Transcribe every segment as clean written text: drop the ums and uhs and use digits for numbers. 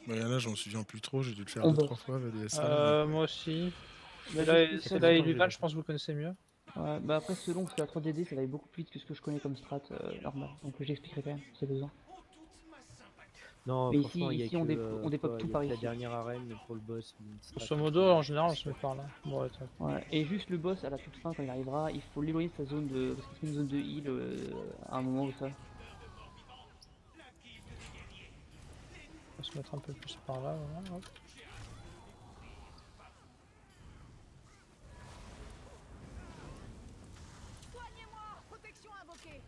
Mais là, j'en me souviens plus trop, j'ai dû le faire On 2-3 bosse. fois, VDSL. Moi aussi. Bah, C'est là Illuval, je pense que vous connaissez mieux. ouais, bah après selon, parce que la 3DD ça va aller beaucoup plus vite que ce que je connais comme strat normal, donc j'expliquerai quand même si c'est besoin. Non, Mais franchement, il y a ici que, on dépop tout il y a par que la ici. dernière arène pour le boss. Grosso modo, en général, on se met par là. Bon, attends. Ouais, et juste le boss à la toute fin quand il arrivera, il faut l'éloigner de sa zone de. Parce qu'il fait une zone de heal à un moment ou ça. On va se mettre un peu plus par là, voilà, hop. Soignez-moi! Protection invoquée!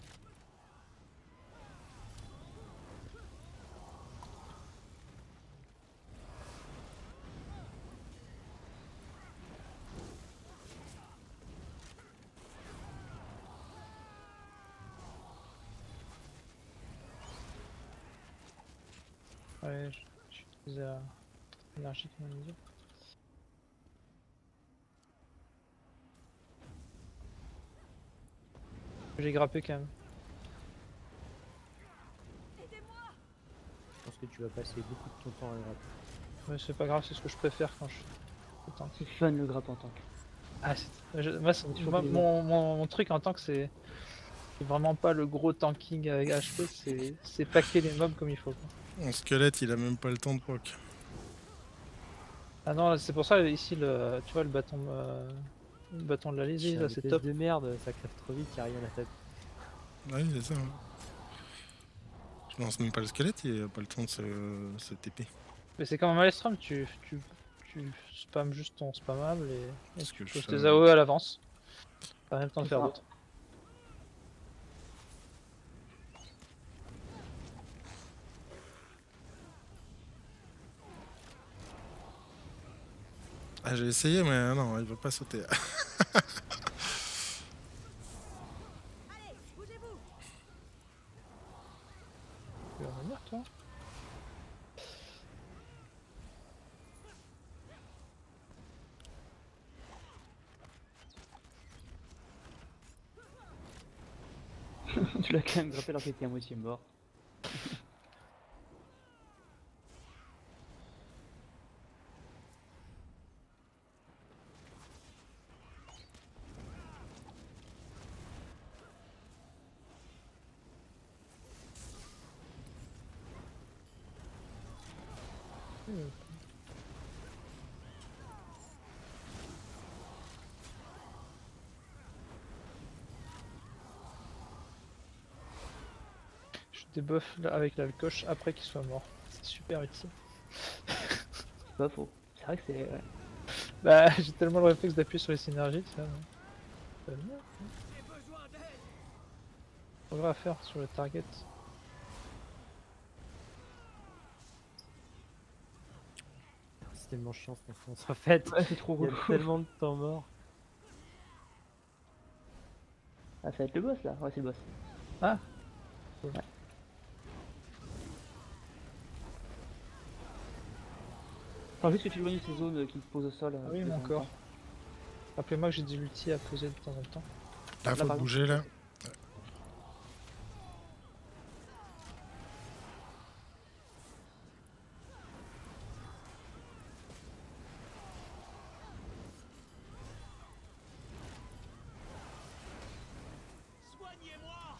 Ouais, j'utilise l'énergie comme on dit. J'ai grappé quand même. Je pense que tu vas passer beaucoup de ton temps à gratter. Mais c'est pas grave, c'est ce que je préfère quand je tank. C'est fun le grappe en tank. Ah, moi, mon truc en tank, c'est vraiment pas le gros tanking avec HP, c'est paquer les mobs comme il faut. Quoi. Mon squelette, il a même pas le temps de proc. Ah non, c'est pour ça ici, tu vois, le bâton de la lésine, là, c'est top. de merde, ça crève trop vite, il a rien à faire. Ouais, c'est ça. Hein. Je lance même pas le squelette, il a pas le temps de se TP. Mais c'est comme un Maelstrom, tu spams juste ton spammable et Ce que tu je poses fais, tes AOE à l'avance. T'as même le temps de C'est faire ça. d'autres. Ah, j'ai essayé, mais non, il veut pas sauter. Allez, bougez-vous! Tu veux revenir, toi? Tu l'as quand même grappé alors qu'il était à moitié mort. Je débuff là avec la coche après qu'il soit mort. C'est super utile. C'est pas faux. C'est vrai que c'est. Ouais. Bah, j'ai tellement le réflexe d'appuyer sur les synergies que ça va venir. Faut rien à faire sur le target. C'est tellement chiant cette instance. En fait, Ouais, c'est trop il y relou. a tellement de temps mort. Ah, ça va être le boss là? Ouais, c'est le boss. Ah. Ouais. Enfin, juste que tu éloignes ces zones qui te posent au sol. Ah oui, de mon temps en corps. temps. Rappelez-moi que j'ai des ultis à poser de temps en temps. Là, faut par bouger, là. Soignez-moi!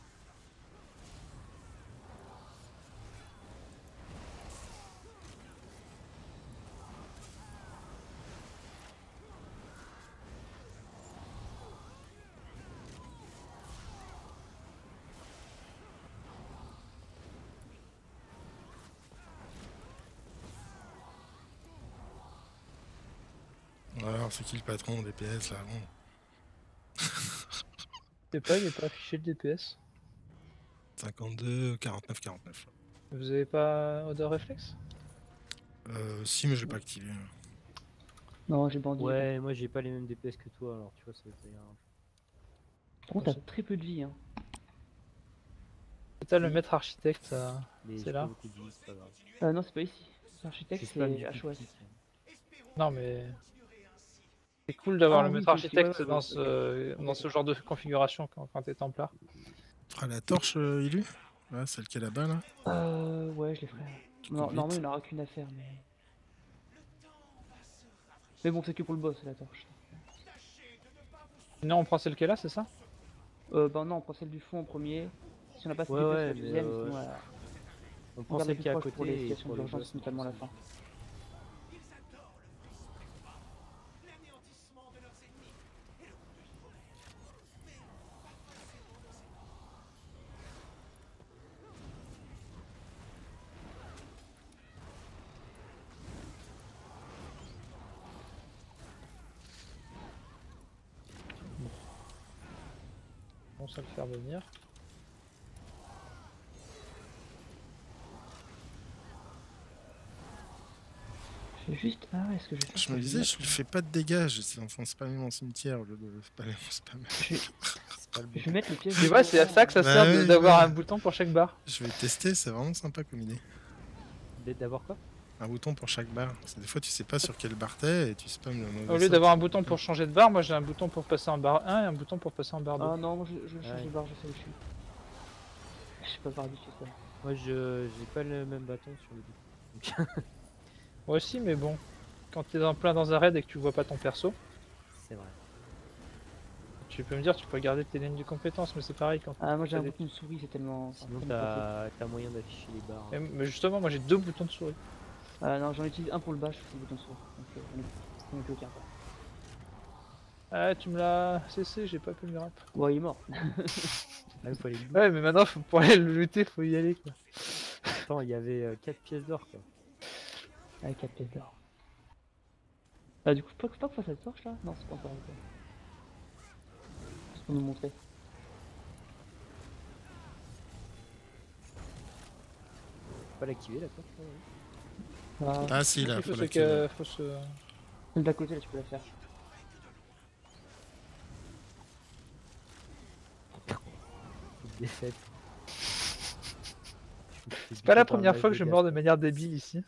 Alors, c'est qui le patron DPS, là? Bon. Je sais pas, il est pas affiché le DPS. 52, 49, 49. Vous avez pas odeur réflexe? Si, mais je l'ai pas activé. Non, j'ai bandit. Ouais, moi j'ai pas les mêmes DPS que toi, alors tu vois, ça va être grave. Par contre, t'as très peu de vie. Hein. T'as le maître architecte, Mais c'est j'ai là. pas beaucoup de vie, c'est pas grave. Non, c'est pas ici. L'architecte, Je spam c'est du HOS. critique. Non mais c'est cool d'avoir Ah le oui, maître ok, architecte ouais, dans ok. dans ce genre de configuration quand t'es templaire. Tu feras la torche, Ilu? Là, celle qui est là-bas, là. Ouais, je les ferai. Qui Non, court normalement, vite. il n'aura qu'une affaire, mais. Mais bon, c'est que pour le boss, la torche. Non, on prend celle qui est là, c'est ça? Bah non, on prend celle du fond en premier. Si on n'a pas celle Ouais, du boss, ouais, la mais, deuxième, sinon on on prend garde la celle plus qui est à proche pour les côté et situations pour le d'urgence, boss, on notamment à la prend fin. On va le faire venir. Je vais juste. Ah ouais, est-ce que je vais faire Je ça, me vais disais, mettre- je lui fais pas de dégâts, j'essaie d'enfin spammer mon cimetière au lieu de spammer mon spam. C'est pas le bon. Je vais mettre les pièces. C'est vrai, c'est à ça que ça Bah sert ouais, d'avoir ouais. un bouton pour chaque barre. Je vais tester, c'est vraiment sympa comme idée. D'avoir quoi? Un bouton pour chaque barre. Parce que des fois, tu sais pas sur quelle barre t'es et tu spams le mauvais Au lieu sort. d'avoir un bouton pour changer de barre, moi j'ai un bouton pour passer en barre 1 et un bouton pour passer en barre 2. Ah non, moi je change Ouais. de barre, je sais où je suis. Je sais pas par habitude ça. Moi, j'ai pas le même bâton sur le dos. Donc, Moi aussi, mais bon, quand t'es dans un raid et que tu vois pas ton perso, c'est vrai. tu peux me dire, tu peux garder tes lignes de compétences, mais c'est pareil quand. Ah, moi j'ai un T'as des- bouton de souris, c'est tellement. Sinon, tellement t'as moyen d'afficher les barres. Mais justement, moi j'ai deux boutons de souris. Non, j'en utilise un pour le bash, c'est le bouton de souris. Donc j'en ai plus aucun. Quoi. Ah, tu me l'as cessé, j'ai pas pu le rap. Ouais, il est mort. Ah, il faut aller Ouais, mais maintenant, pour aller le lutter, faut y aller quoi. Attends, il y avait 4 pièces d'or quoi. Avec 4 pièces d'or. Ah, du coup, je peux pas que fasse cette torche là? Non, c'est pas encore arrivé. Juste pour nous montrer. Faut pas l'activer la porte là, ouais. Ah, Ah si, là, Il faut faut, l'activer. faut se... celle d'à côté là, tu peux la faire. Toute défaite. C'est pas la première fois que je meurs de manière débile ici.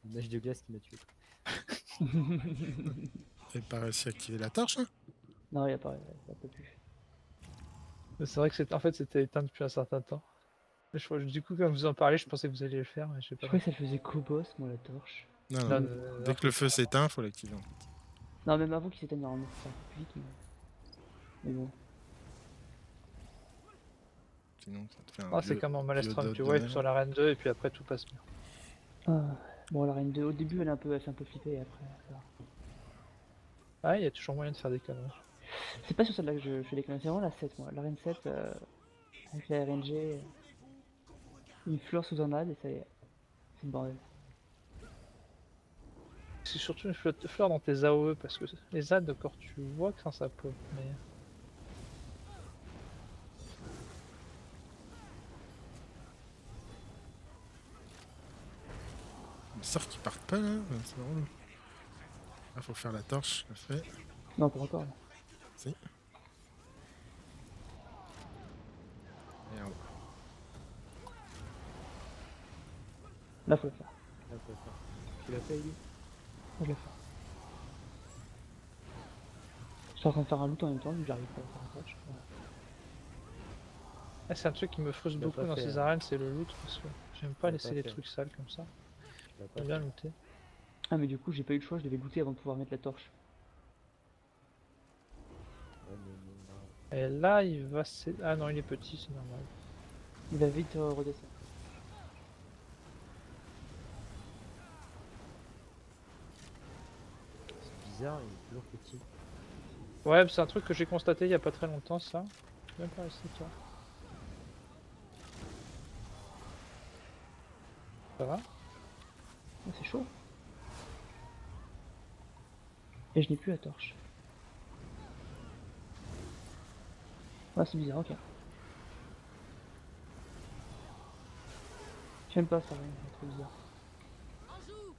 Une mèche de glace qui m'a tué. T'avais pas réussi à activer la torche, hein? Non, il y a pas, ça peut plus. C'est vrai que en fait c'était éteint depuis un certain temps. Du coup, comme vous en parlez, je pensais que vous alliez le faire, mais je sais Je pas. croyais que ça faisait qu'au boss, moi, la torche. Non, Non, non. Dès que le feu s'éteint, faut l'activer. Non, même avant qu'il s'éteigne, normalement, ça va plus vite, mais bon. Sinon, ça te fait un Ah, c'est vieux- comme en Malestrom, vieux tu dot vois, de sur l'arène 2 et puis après tout passe bien. Ah. Bon, la reine 2, au début, elle fait un peu flipper, et après, ça va. Ah, il y a toujours moyen de faire des conneries. C'est pas sur celle-là que je fais des conneries, c'est vraiment la 7, moi. La reine 7, avec la RNG, une fleur sous un ad, et ça y est. C'est le bordel. C'est surtout une fleur dans tes AOE, parce que les AD, d'accord, tu vois que ça peut, mais... Les sorts qui partent pas là, c'est drôle. Ah, faut faire la torche, je le fais. Non, pas encore, là. Si. Merde. Là, faut le faire. Là, faut le faire. Tu l'as fait, Ellie? Moi, je le fais. Je suis en train de faire un loot en même temps, mais j'arrive pas à faire un touch. Ah, c'est un truc qui me frustre Tu l'as beaucoup pas dans fait, ces hein. arènes, c'est le loot, parce que j'aime pas l'as laisser pas les fait. trucs sales comme ça. Tu l'as pas J'aime fait. bien looter. Ah, mais du coup, j'ai pas eu le choix, je devais looter avant de pouvoir mettre la torche. Ouais, mais, Et là, il va... Ah non, il est petit, c'est normal. Il va vite redescendre. c'est bizarre, il est toujours petit. Ouais, c'est un truc que j'ai constaté il y a pas très longtemps, ça. Je vais même pas rester toi. Ça va? Ah, c'est chaud. Et je n'ai plus la torche. Ah, c'est bizarre, ok. J'aime pas ça, ouais, c'est trop bizarre. En joue.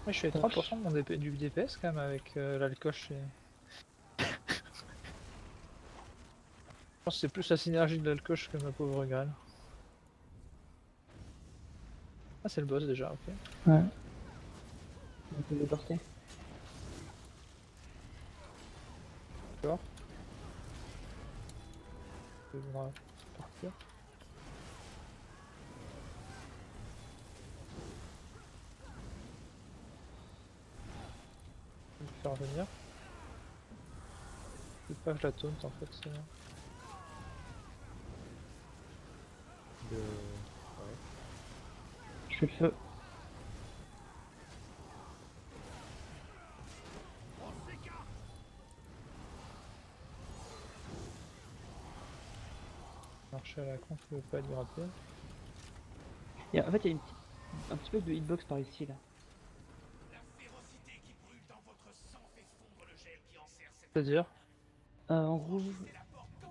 Ouais, je suis à 3% de mon du DPS quand même avec l'alcoche et... Je pense que c'est plus la synergie de l'alcoche que ma pauvre Graal. Ah, c'est le boss déjà, ok. Ouais. On peut le porter. sortir. Je vais le faire venir. Je sais pas que je la taunt en fait. De... Ouais. Je fais le feu. Marcher à la con, je peux pas lui rappeler. Et en fait, il y a un petit peu de hitbox par ici là. C'est-à-dire En gros,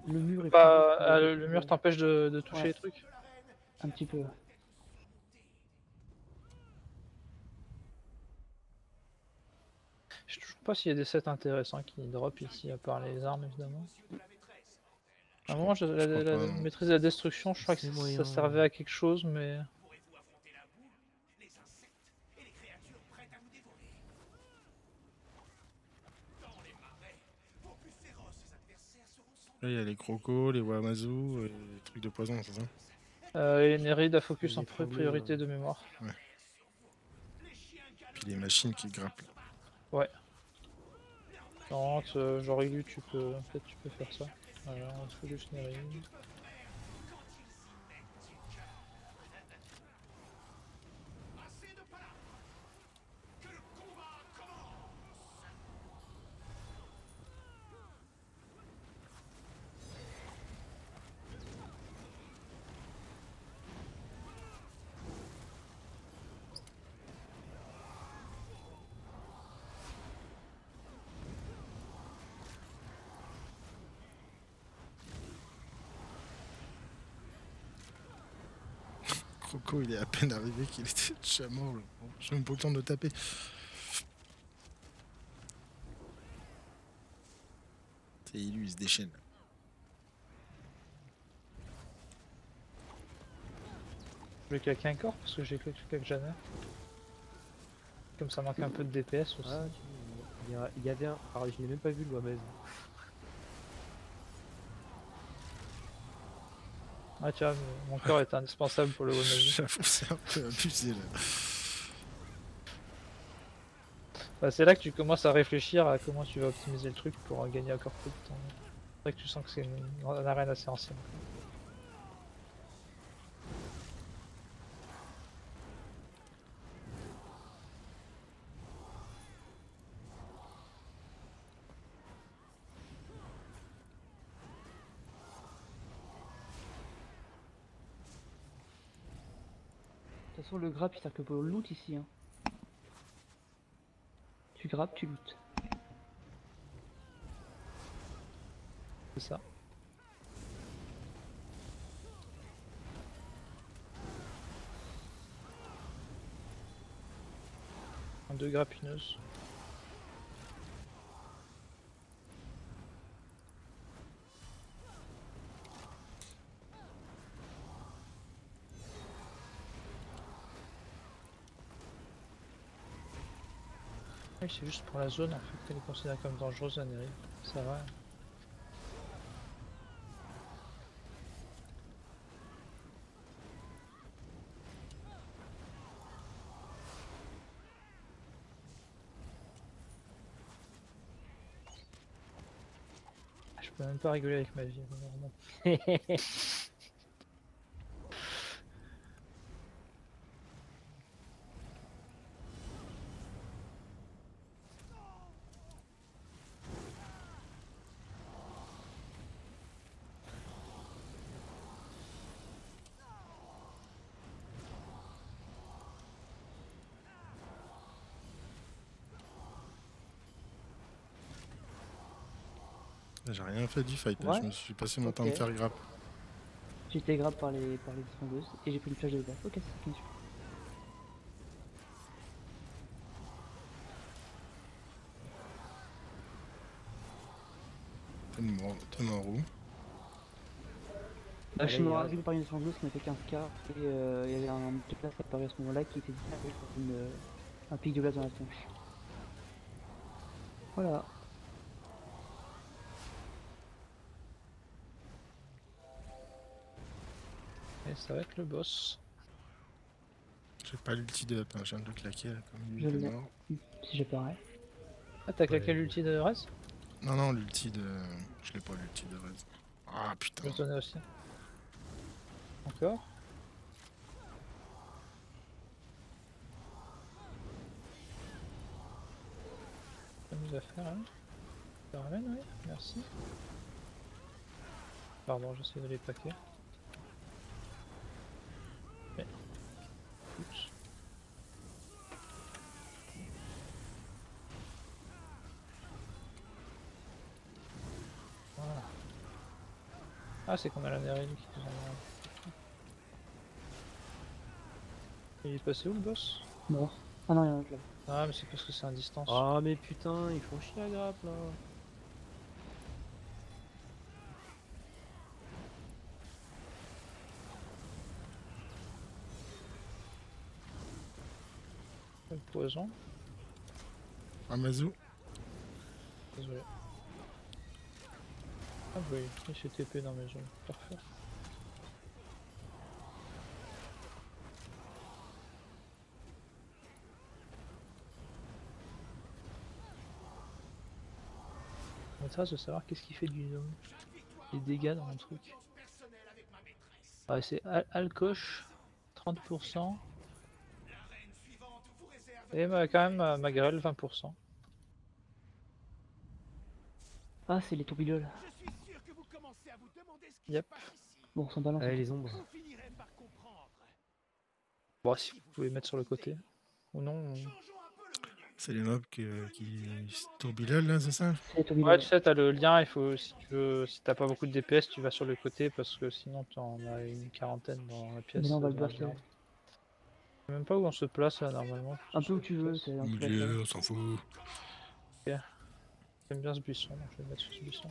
le mur est bah, plus haut que le mur t'empêche de toucher Ouais. les trucs. un petit peu. Je sais toujours pas s'il y a des sets intéressants qui drop ici, à part les armes évidemment. À un moment, crois pas, non. maîtrise de la destruction, je crois que C'est ça moyen. servait à quelque chose, mais. Là, il y a les crocos, les wamazu, et les trucs de poison, c'est ça? Et les Nereid à focus Les en étranglés, priorité de mémoire. Puis les machines qui grimpent. Ouais. Non, genre élu, peut-être tu peux faire ça. Alors, on focus Nereid. Croco, il est à peine arrivé qu'il était déjà mort. Là. Bon, j'ai même pas le temps de le taper. C'est lui, il se déchaîne. Je vais claquer un corps parce que j'ai claqué jamais. Comme ça manque un peu de DPS aussi. Ah, il y avait un. Alors, je n'ai même pas vu le Wamez. Ah tiens, mon corps est indispensable pour le Womage. J'avoue, c'est un peu abusé là. Bah, c'est là que tu commences à réfléchir à comment tu vas optimiser le truc pour gagner encore plus de temps. C'est vrai que tu sens que c'est une arène assez ancienne. De toute façon, le grappe il sert que pour le loot ici. Hein. Tu grappes, tu loot. C'est ça. Deux grappineuses. Oui, c'est juste pour la zone en fait qu'elle est considérée comme dangereuse la Nereid. Ça va. Je peux même pas rigoler avec ma vie, vraiment. J'ai rien fait du fight là, Ouais. je me suis passé mon temps de Ok. faire grappe. J'ai été grappe par les étrangleuses et j'ai pris une flèche de glace. Ok, c'est fini. T'es mort où? Là, je Allez, me il arrivé par une étrangleuse qui m'a fait 15k et il y avait un de place qui est apparu à ce moment-là qui était disparu par un pic de glace dans la tronche. Voilà. Et ça va être le boss. J'ai pas l'ulti de up, hein, je viens de le claquer là, comme lui Je il est l'ai. mort. Si j'ai pareil. Ah, t'as claqué Ouais. l'ulti de Rez? Non, non, l'ulti de. Je l'ai pas l'ulti de Rez. Ah Je putain. vais te donner aussi. Encore? Amuse à faire, hein. Ça ramène, oui, merci. Pardon, j'essaie de les paquer. Mais... Oups. Voilà. Ah, c'est qu'on a la Nerine qui nous en... Il est passé où le boss? Mort. Ah non, il y en a un autre là. Ah, mais c'est parce que c'est à distance. Ah mais putain, ils font chier la grappe là. Le poison. Amazou. Désolé. Ah oui, il s'est TP dans mes zones. Parfait. Ça m'intéresse de savoir qu'est-ce qu'il fait du zone. Les dégâts dans mon truc. Ouais, c'est Alcoche, 30%. Et quand même Magrel, 20%. Ah, c'est les tourbillons là. Yep. Bon, on s'en balance. Allez les ombres. Bon, si vous pouvez mettre sur le côté. Ou non. C'est les mobs qui se tourbillonnent là, c'est ça? C'est les tourbillons. Ouais, tu sais, t'as le lien, il faut, si tu veux, si t'as pas beaucoup de DPS, tu vas sur le côté parce que sinon t'en as une quarantaine dans la pièce. Mais là, on va le dans la buster. garde. Je sais même pas où on se place là normalement. Un peu où tu veux, c'est Au un truc à milieu, on s'en fout. J'aime bien ce buisson, donc je vais le mettre sur ce buisson.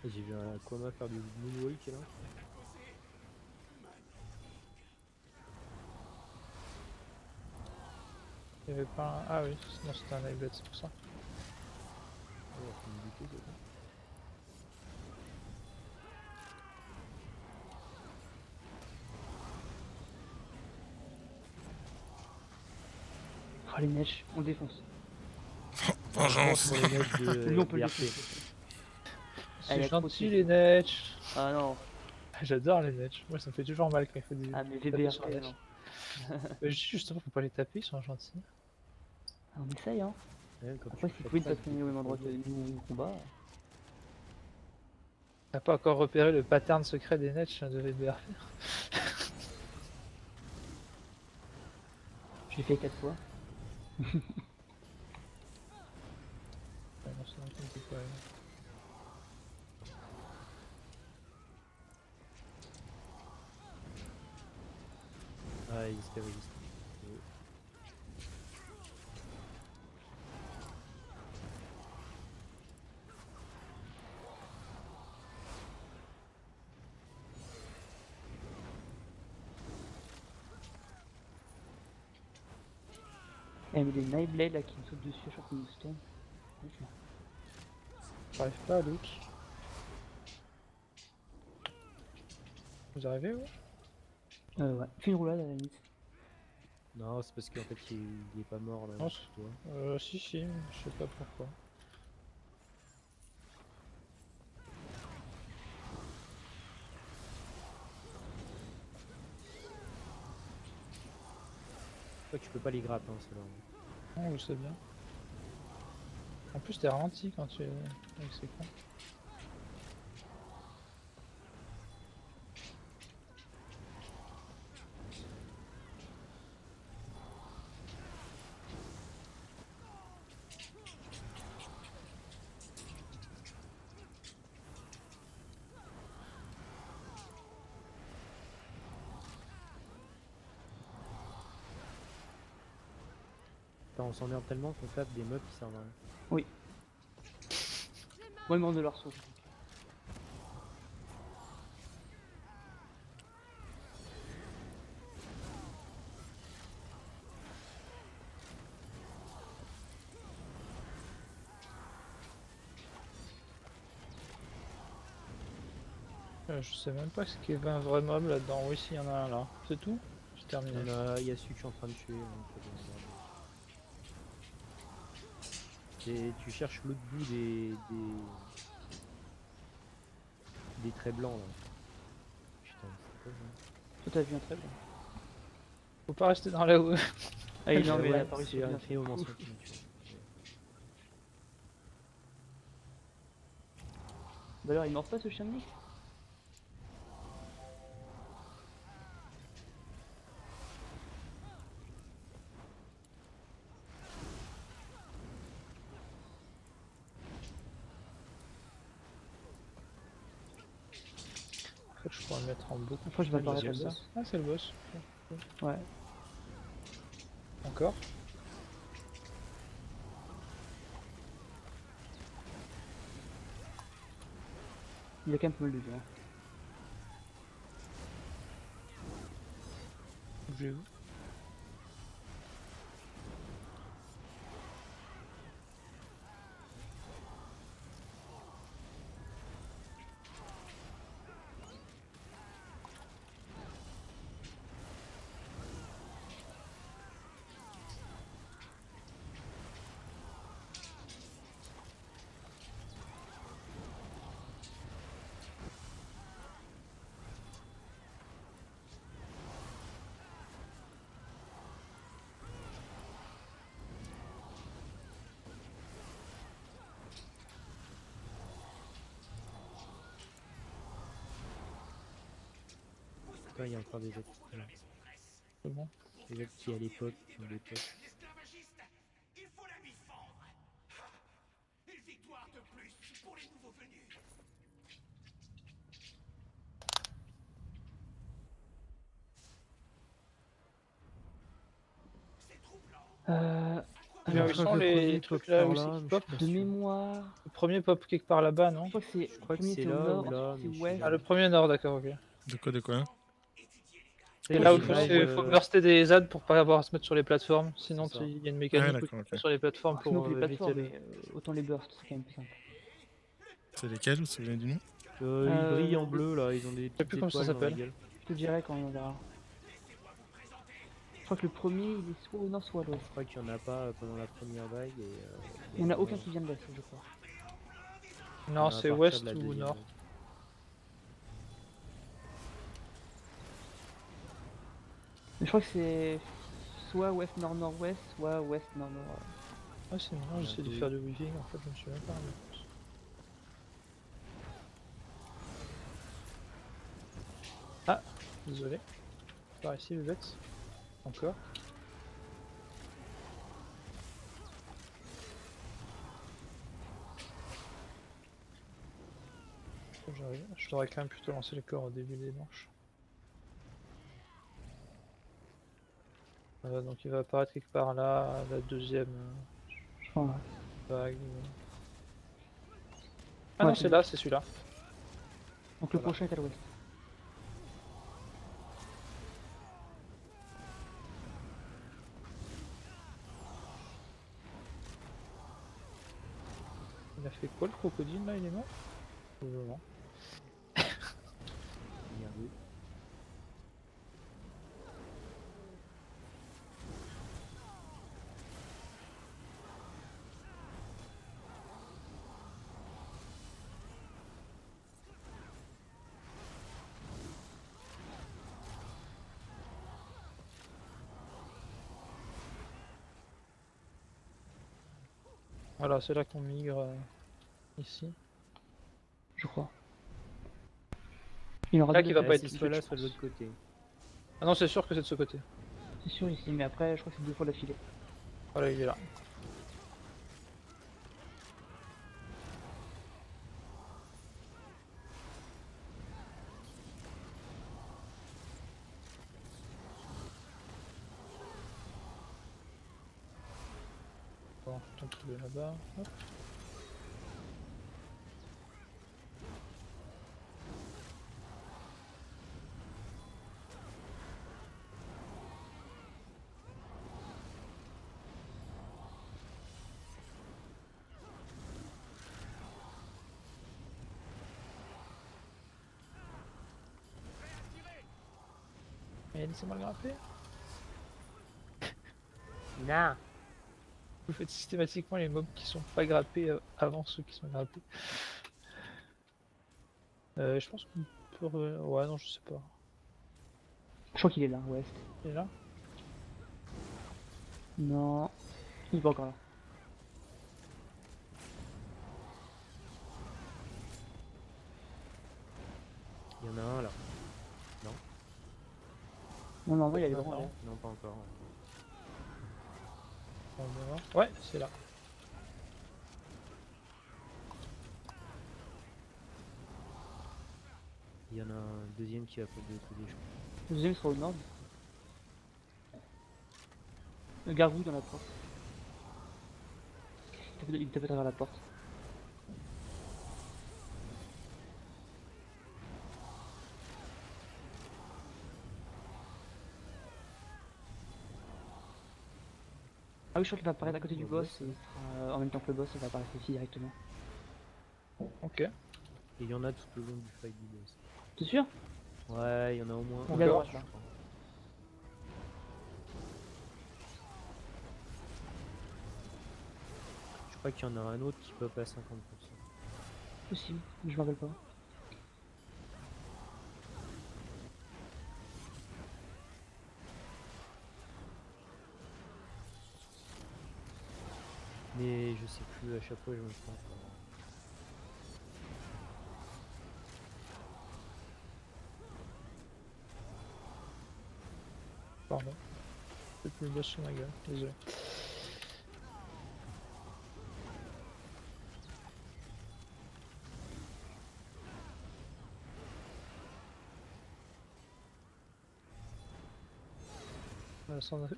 J'ai vu un Aquama faire du moonwalk là. Il y avait pas un... Ah oui, sinon c'était un Iblette, c'est pour ça. Oh, c'est une bouteille, ça. Ah, les neiges, on le défonce. Vengeance. Pour les mecs de Lui, on peut le BRP. défoncer. C'est Elle est trop gentil dessus. les Netch. Ah non. J'adore les Netch. Moi ça me fait toujours mal quand il faut des... Ah, mais taper VBRP, sur les non. Mais justement, faut pas les taper, ils sont gentils. Ah, on essaye, hein. Ouais, quand Après, tu si fais Queen ça, passe au même endroit que nous au combat. T'as pas encore repéré le pattern secret des Netch de VBRP. Je l'ai fait 4 fois. Ouais, non, c'est n'importe quoi, ouais. Ah, il se résiste. Eh, mais des Nightblade là qui me sautent dessus à chaque fois que je stun. Ok. J'arrive pas à loot. Vous arrivez où? Ouais. Fais une roulade à la limite. Non, c'est parce qu'en fait il est pas mort là. Non, sur toi. Si, je sais pas pourquoi. Toi, tu peux pas les grapper, hein, ceux-là. Non, je sais bien. En plus, t'es ralenti quand tu es avec ces cons. Putain, on s'emmerde tellement qu'on tape des mobs qui servent à rien. Oui. Moi, ils me rendent de leur sauce. Je sais même pas ce qu'il y avait un vrai mob là-dedans. Oui, si, y en a un là. C'est tout? J'ai terminé. Il y a celui que je suis en train de tuer. Faut bien regarder. Et tu cherches l'autre bout des traits blancs là. Putain, c'est quoi ça? Tout à bien très bien. Faut pas rester dans la haut. Ah, il est Ouais, mais ouais, apparu c'est sur un bien. trio mention qui m'a tué. Bah alors, il mord pas ce chien de Nick? En fait, je pourrais le mettre en beaucoup. Je crois que je vais plus apparaître facile, le ça. boss. Ah, c'est le boss. Ouais. Encore. Il a quand même pas mal de vie. Hein. Bougez-vous. Putain, il y a encore des autres. Voilà. C'est bon. Les autres qui à l'époque, qui ont l'époque. L'esclavagiste, il faut la lui fendre. Une victoire de plus pour les nouveaux venus. C'est troublant. Mais Alors, où je crois sont que les premier trucs pop là par où là, c'est mais qui je pop? suis pas de sûr. mémoire. Le premier pop quelque part là-bas, non? Je crois que c'est. crois que Premier c'est c'est au là nord, ou là, ensuite mais c'est je ouest. sais Ah, le premier nord, d'accord, ok. De quoi? Et Ouais, là où l'image, il faut burster des ZAD pour pas avoir à se mettre sur les plateformes, sinon C'est ça. il y a une Ah, mécanique où d'accord, tu te ok. mets sur les plateformes Sinon, on pour fait les éviter plateformes, le... mais autant les bursts, c'est quand même plus simple. C'est lesquels, vous vous souvenez du nom? Ils brillent en bleu là, ils ont des petites plus comment ça étoiles dans la s'appelle. gueule. Je te dirai quand on en verra. Je crois que le premier, il est soit au nord, soit à l'ouest. Je crois qu'il y en a pas pendant la première vague et Il n'y en a aucun qui vient de l'est, je crois. Non, c'est ouest ou nord. Mais je crois que c'est soit ouest, nord, nord-ouest, soit ouest, nord, nord. Ah, c'est marrant, j'essaie de faire du weaving, en fait je me suis même pas rendu compte. Ah, désolé. Par ici, le bête. Encore. J'arrive. Je devrais quand même plutôt lancer les corps au début des manches. Donc il va apparaître quelque part là, la deuxième Je crois, ouais. vague. Ah Ouais, non, c'est là, c'est celui-là. Donc le Voilà. prochain est à l'ouest. Il a fait quoi le crocodile là, il est mort? Probablement. Merde. Voilà, c'est là qu'on migre ici. Je crois. Il y en aura Là deux qui va de pas fait, être C'est tout de soit là, suite, soit de je l'autre côté. Ah non, c'est sûr que c'est de ce côté. C'est sûr ici, mais après, je crois que c'est deux fois d'affilée. Voilà, il est là. Bon, tant qu'il est là-bas. Hop. Et laissez-moi le grimper. Non. Vous faites systématiquement les mobs qui sont pas grappés avant ceux qui sont grappés. Je pense qu'on peut... Ouais, non, je sais pas. Je crois qu'il est là, West. Il est là? Non, il est pas encore là. Il y en a un là. Non, non, oui, il est Non, vraiment là. Non, pas encore. On va voir. Ouais, c'est là. Il y en a un deuxième qui va pas de l'autre côté, je crois. Le deuxième sera au nord. Le gargouille dans la porte. Il tape à travers la porte. Ah oui, je crois qu'il va apparaître à côté du boss et il sera en même temps que le boss, il va apparaître ici directement. Ok. Et il y en a tout le long du fight du boss. T'es sûr? Ouais, il y en a au moins Il est à un, droite je là. crois. Je crois qu'il y en a un autre qui pop à 50%. Possible, je me rappelle pas. Mais je sais plus, à chaque fois je me prends. Pardon. J'ai plus le boss sur ma gueule, désolé.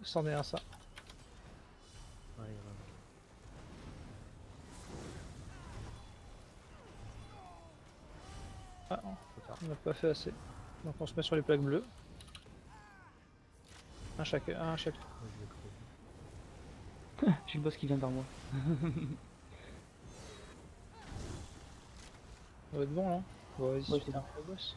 C'en est un ça. Ouais, il y en a Ah, on n'a pas fait assez. Donc on se met sur les plaques bleues. Un chaque. Moi, je vais crever. J'ai le boss qui vient vers moi. Ça va être bon là. Bon, vas-y, Ouais, c'est c'est bon. le boss.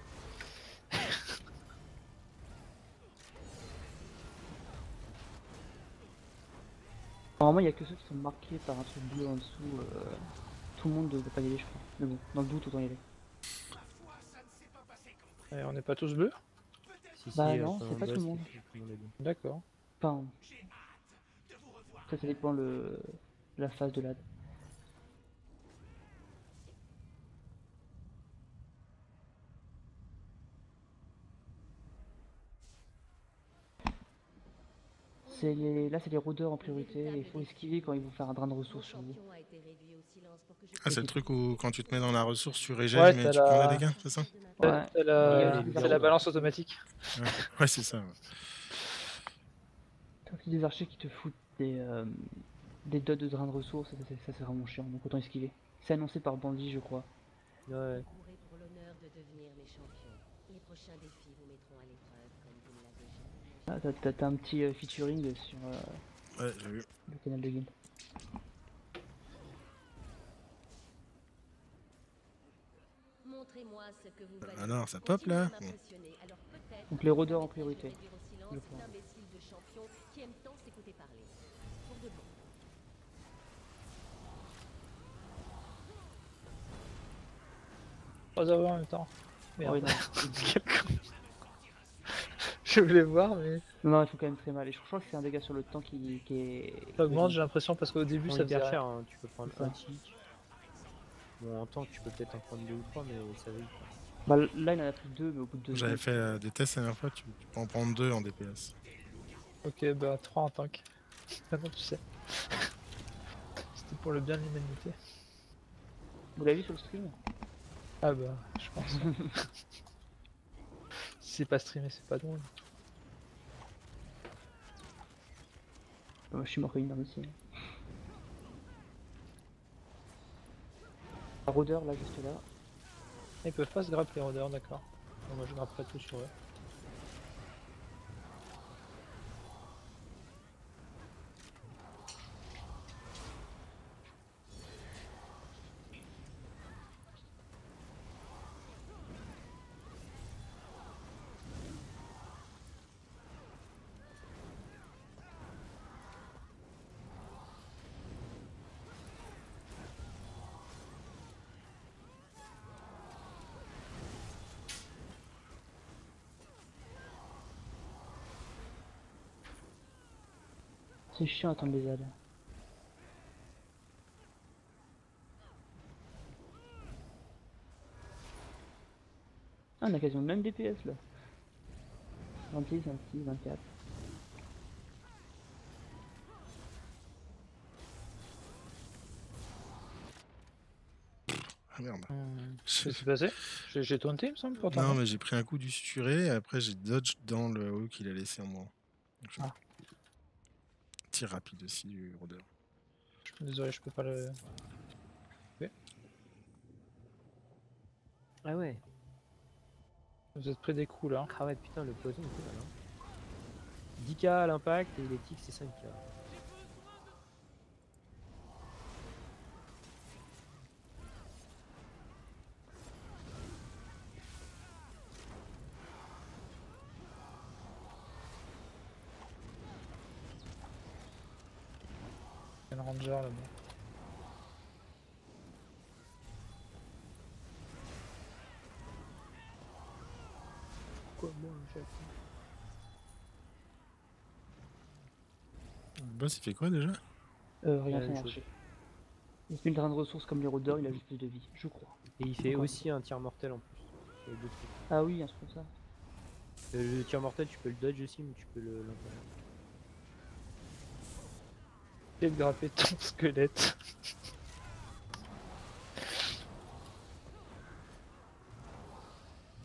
Normalement, il y a que ceux qui sont marqués par un truc bleu en dessous. Tout le monde ne doit pas y aller, je crois. Mais bon, dans le doute, autant y aller. Et on n'est pas tous bleus? Si, Bah si, non, pendant c'est pas le tout le boss, monde. tout le monde est bon. D'accord. Enfin, ça dépend la phase de l'ad. Là, c'est les rôdeurs en priorité, et il faut esquiver quand ils vont faire un drain de ressources sur vous. Ah, c'est le truc où quand tu te mets dans la ressource, tu régènes Ouais, mais t'as tu prends des la... dégâts, c'est ça? Ouais. T'as Il y a la... aussi des c'est archers. la balance automatique. Ouais, c'est ça. Ouais. T'as aussi des archers qui te foutent des dots de drain de ressources, et ça c'est vraiment chiant, donc autant esquiver. C'est annoncé par Bandit, je crois. Ouais. Courez pour l'honneur de devenir mes champions. Les prochains défis vous mettront à l'épreuve comme vous me l'avez jamais. Ah, t'as un petit featuring sur Ouais, j'ai vu. le canal de Guild. Montrez-moi ce que vous valez. Alors, ça pop là. Continuez à m'impressionner, alors peut-être Donc les rôdeurs en permettrai-je de priorité. réduire au silence Je cet crois. imbécile de champion qui aime tant s'écouter parler. Pour de bon. 3 heures en même temps. Ah oui, Merde. non. Quel con. Je voulais voir, mais Non, ils font quand même très mal. Et je crois que c'est un dégât sur le temps qui est. ça augmente, j'ai l'impression, parce qu'au début Prends ça faisait hyper rien. cher, hein. Tu peux prendre C'est un ça. tick. Bon, en tant que tu peux peut-être en prendre 2 ou 3, mais ça va vite. Bah là, il en a pris 2, mais au bout de 2 J'avais fait des tests la dernière fois, tu peux en prendre 2 en DPS. Ok, bah 3 en tank. Maintenant tu sais. C'était pour le bien de l'humanité. Vous l'avez vu sur le stream? Ah bah, je pense. Si c'est pas streamé, c'est pas drôle. Je suis mort comme une merde aussi. Un rôdeur là, juste là. Ils peuvent pas se grapper les rôdeurs, d'accord. Bon, moi je grapperai tout sur eux. C'est chiant à attendre les aides. Ah, on a quasiment le même DPS là. 26, 26, 24. Ah merde. Qu'est-ce qui s'est passé? J'ai taunté, il me semble, pourtant. Non, mais j'ai pris un coup du suturé et après j'ai dodge dans le haut qu'il a laissé en moi. Donc, Ah. Tir rapide aussi du rôdeur. Désolé, je peux pas le. Ah ouais. Vous êtes pris des coups là. Ah ouais, putain, le poison, c'est mal. Hein. 10k à l'impact et les tics, c'est 5k. Il y a un ranger là-bas. Quoi, moi, Le boss il fait quoi déjà? Rien, même ça chose. marche. Il se met une drain de ressources comme les rôdeurs, il a juste plus de vie, je crois. Et il fait aussi un tir mortel en plus. Il y a deux trucs. Ah oui, un truc comme ça. Le tir mortel, tu peux le dodge aussi, mais tu peux l'intégrer. Et de grapper ton squelette.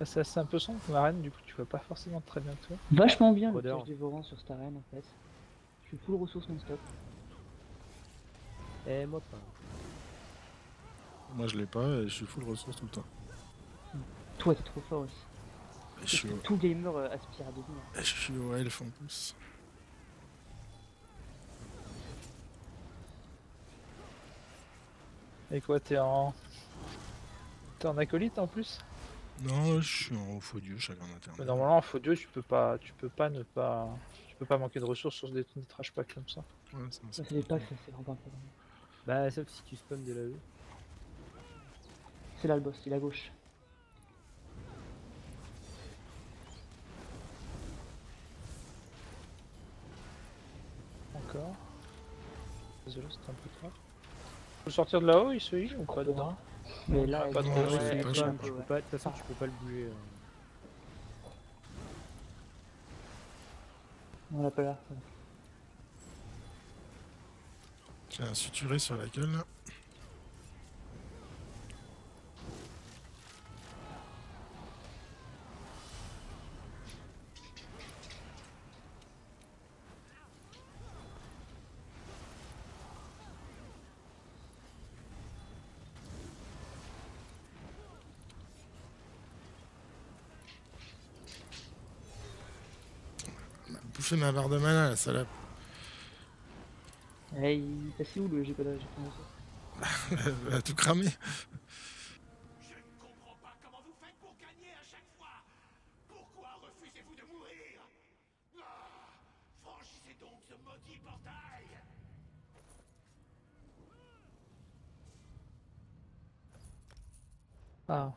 C'est un peu sombre comme arène, du coup tu vois pas forcément très bien toi. Vachement bien le Rôdeur. piège dévorant sur cette arène en fait. Je suis full ressources non-stop. Eh, moi pas. Moi je l'ai pas et je suis full ressources tout le temps. Toi t'es trop fort aussi. Et je suis au, Tout gamer aspire à devenir. et je suis au elf en plus. Et quoi, t'es en acolyte en plus? Non, je suis en faux dieu chacun Mais interne. normalement en faux dieu tu peux pas ne pas. Tu peux pas manquer de ressources sur des trash packs comme ça. Ouais, Ça c'est les packs, ça c'est vraiment pas un problème. Bah, sauf si tu spams de l'AE. C'est là le boss, il est à gauche. Encore. Désolé, c'était un peu tard. Faut sortir de là-haut, il se heal ou pas dedans? Mais là, Pas il trop, est- ouais, il est pas, un je peu, peux Tu peux ouais. pas, de toute façon, tu peux pas le bouger. On l'a pas là. J'ai un suturé sur la gueule là. Elle m'a bouffé ma barre de mana la salope. Eh, il est passé où le j'ai pas de- j'ai pas de- Elle a tout cramé. Je ne comprends pas comment vous faites pour gagner à chaque fois. Pourquoi refusez-vous de mourir? Ah, franchissez donc ce maudit portail. Ah,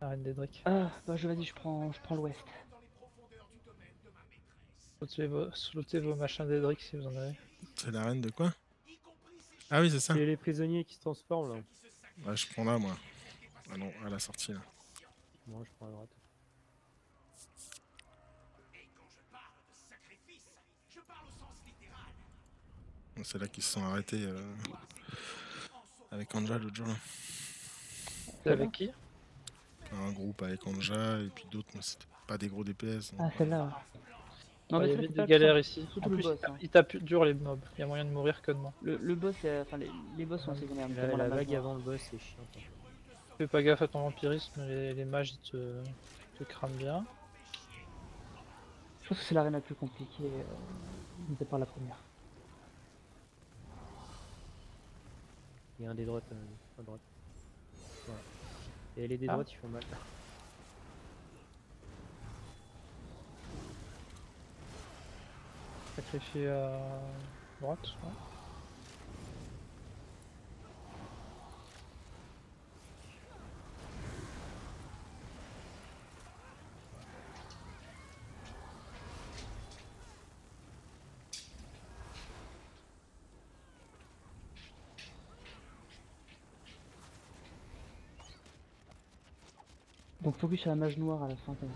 arène des Drake. Ah, bah vas-y, je prends l'ouest. Dans les profondeurs du domaine de ma maîtresse. Sautez vos machins des Drake si vous en avez. C'est la reine de quoi? Y compris ces Ah oui, c'est ça. Et les prisonniers qui se transforment là. Ouais, je prends là moi. Ah non, à la sortie là. Moi, je prends à droite. Et quand je parle de sacrifice, je parle au sens littéral. C'est là qu'ils se sont arrêtés avec Anja l'autre jour. Là. T'es avec qui? Un groupe avec Anja et puis d'autres, mais c'était pas des gros DPS. donc. Ah, celle-là. Ouais. Non, Il y mais avait ça, des c'est pas galères le ici. surtout En le plus, boss, hein. il tape dur les mobs. Il y a moyen de mourir connement. Le boss, enfin les boss sont assez vénères. La, notamment la mage vague noire. avant le boss, c'est chiant. Quoi. Fais pas gaffe à ton vampirisme, les mages ils te crament bien. Je pense que c'est l'arène la plus compliquée, mis à part la première. Il y a un des droites à droite. Voilà. Et les des Ah. droites, ils font mal. Sacrifié à droite. Ouais. Donc focus sur la mage noire à la fin quand même.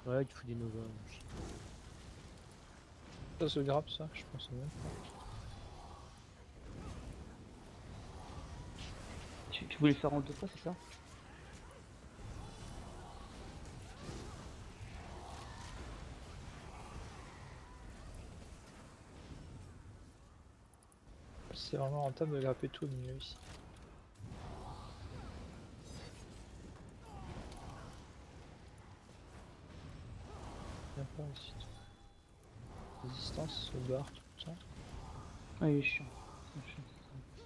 Ouais, il faut des Nova. Ça se grappe ça, je pense même pas. Tu voulais le faire en 2 fois, c'est ça? C'est vraiment rentable de grapper tout au milieu ici. Viens pas ici. Résistance se barre tout le temps. Ah, il est chiant. C'est chiant, ça.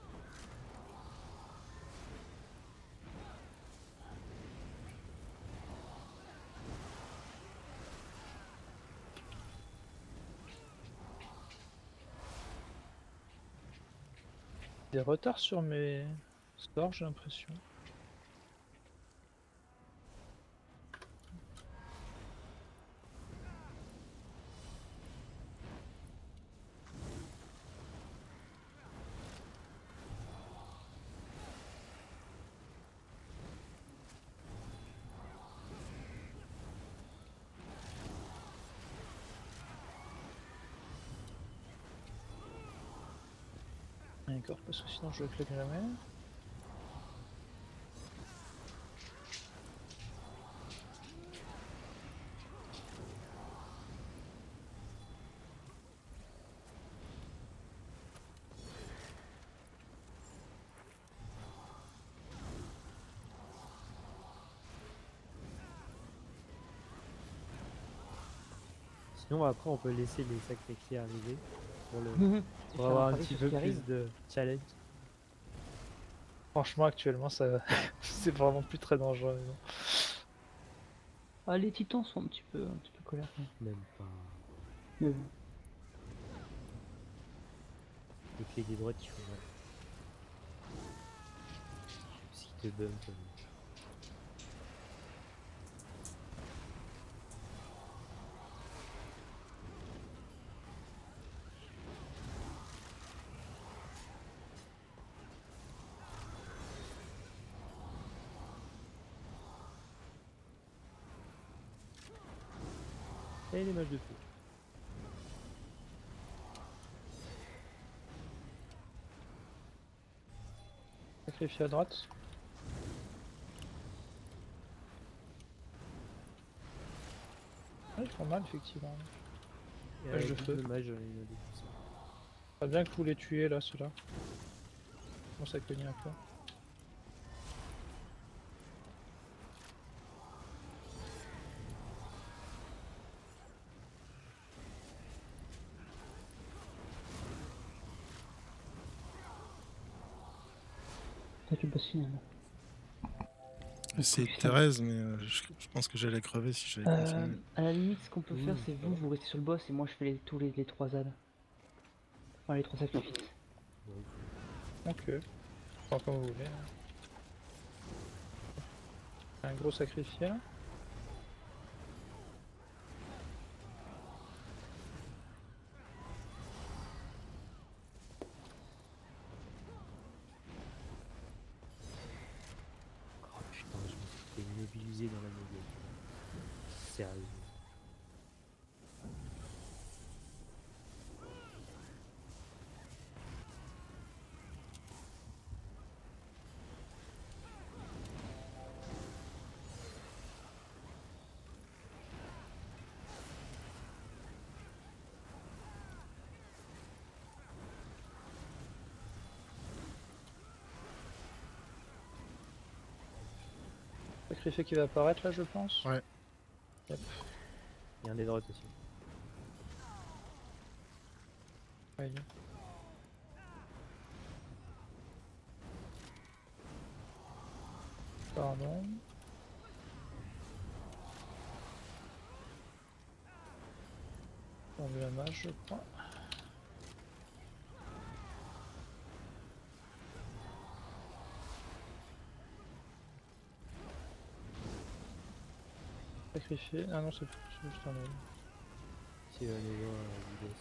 Des retards sur mes stores, j'ai l'impression. D'accord, parce que sinon je le claque jamais. Sinon, après, on peut laisser les sacrifiés arriver pour, le... C'est pour faire avoir un pari petit sur ce peu qui plus arrive. de challenge. Franchement, actuellement, ça, c'est vraiment plus très dangereux. Mais bon. Ah, les titans sont un petit peu colères. Même pas. Mais bon. Les clés des droites qui font mal. Si te bump. Et les matchs de feu. Sacrifié à droite. Ouais, ils font mal, effectivement. Et Mage de double feu. mage, il y en a des qui sont- Pas bien que vous les tuez là, ceux-là. Bon, ça cogne un peu. Toi, tu bosses finalement. C'est Thérèse, mais je pense que j'allais crever si j'avais continué. À la limite, ce qu'on peut Oui, faire, c'est ça vous, va. vous restez sur le boss et moi je fais tous les 3 ZAD. Enfin, les 3 sacrifices. Bon, Ok. Enfin, comme vous voulez. Un gros sacrifié là. oh putain, je me suis fait immobiliser dans la méga. Sérieux. Sacrifié qui va apparaître là, je pense. Ouais. Yep. Il y a un des droites aussi. Ouais. Pardon. On lui la mage, je crois. Sacrifié. Ah non, c'est juste un œil. C'est un Nova du boss.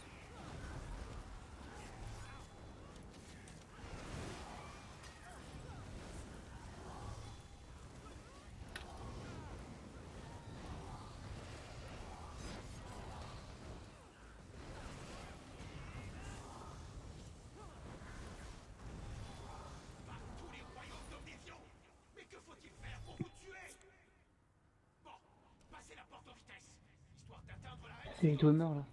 C'est les Dwemer là.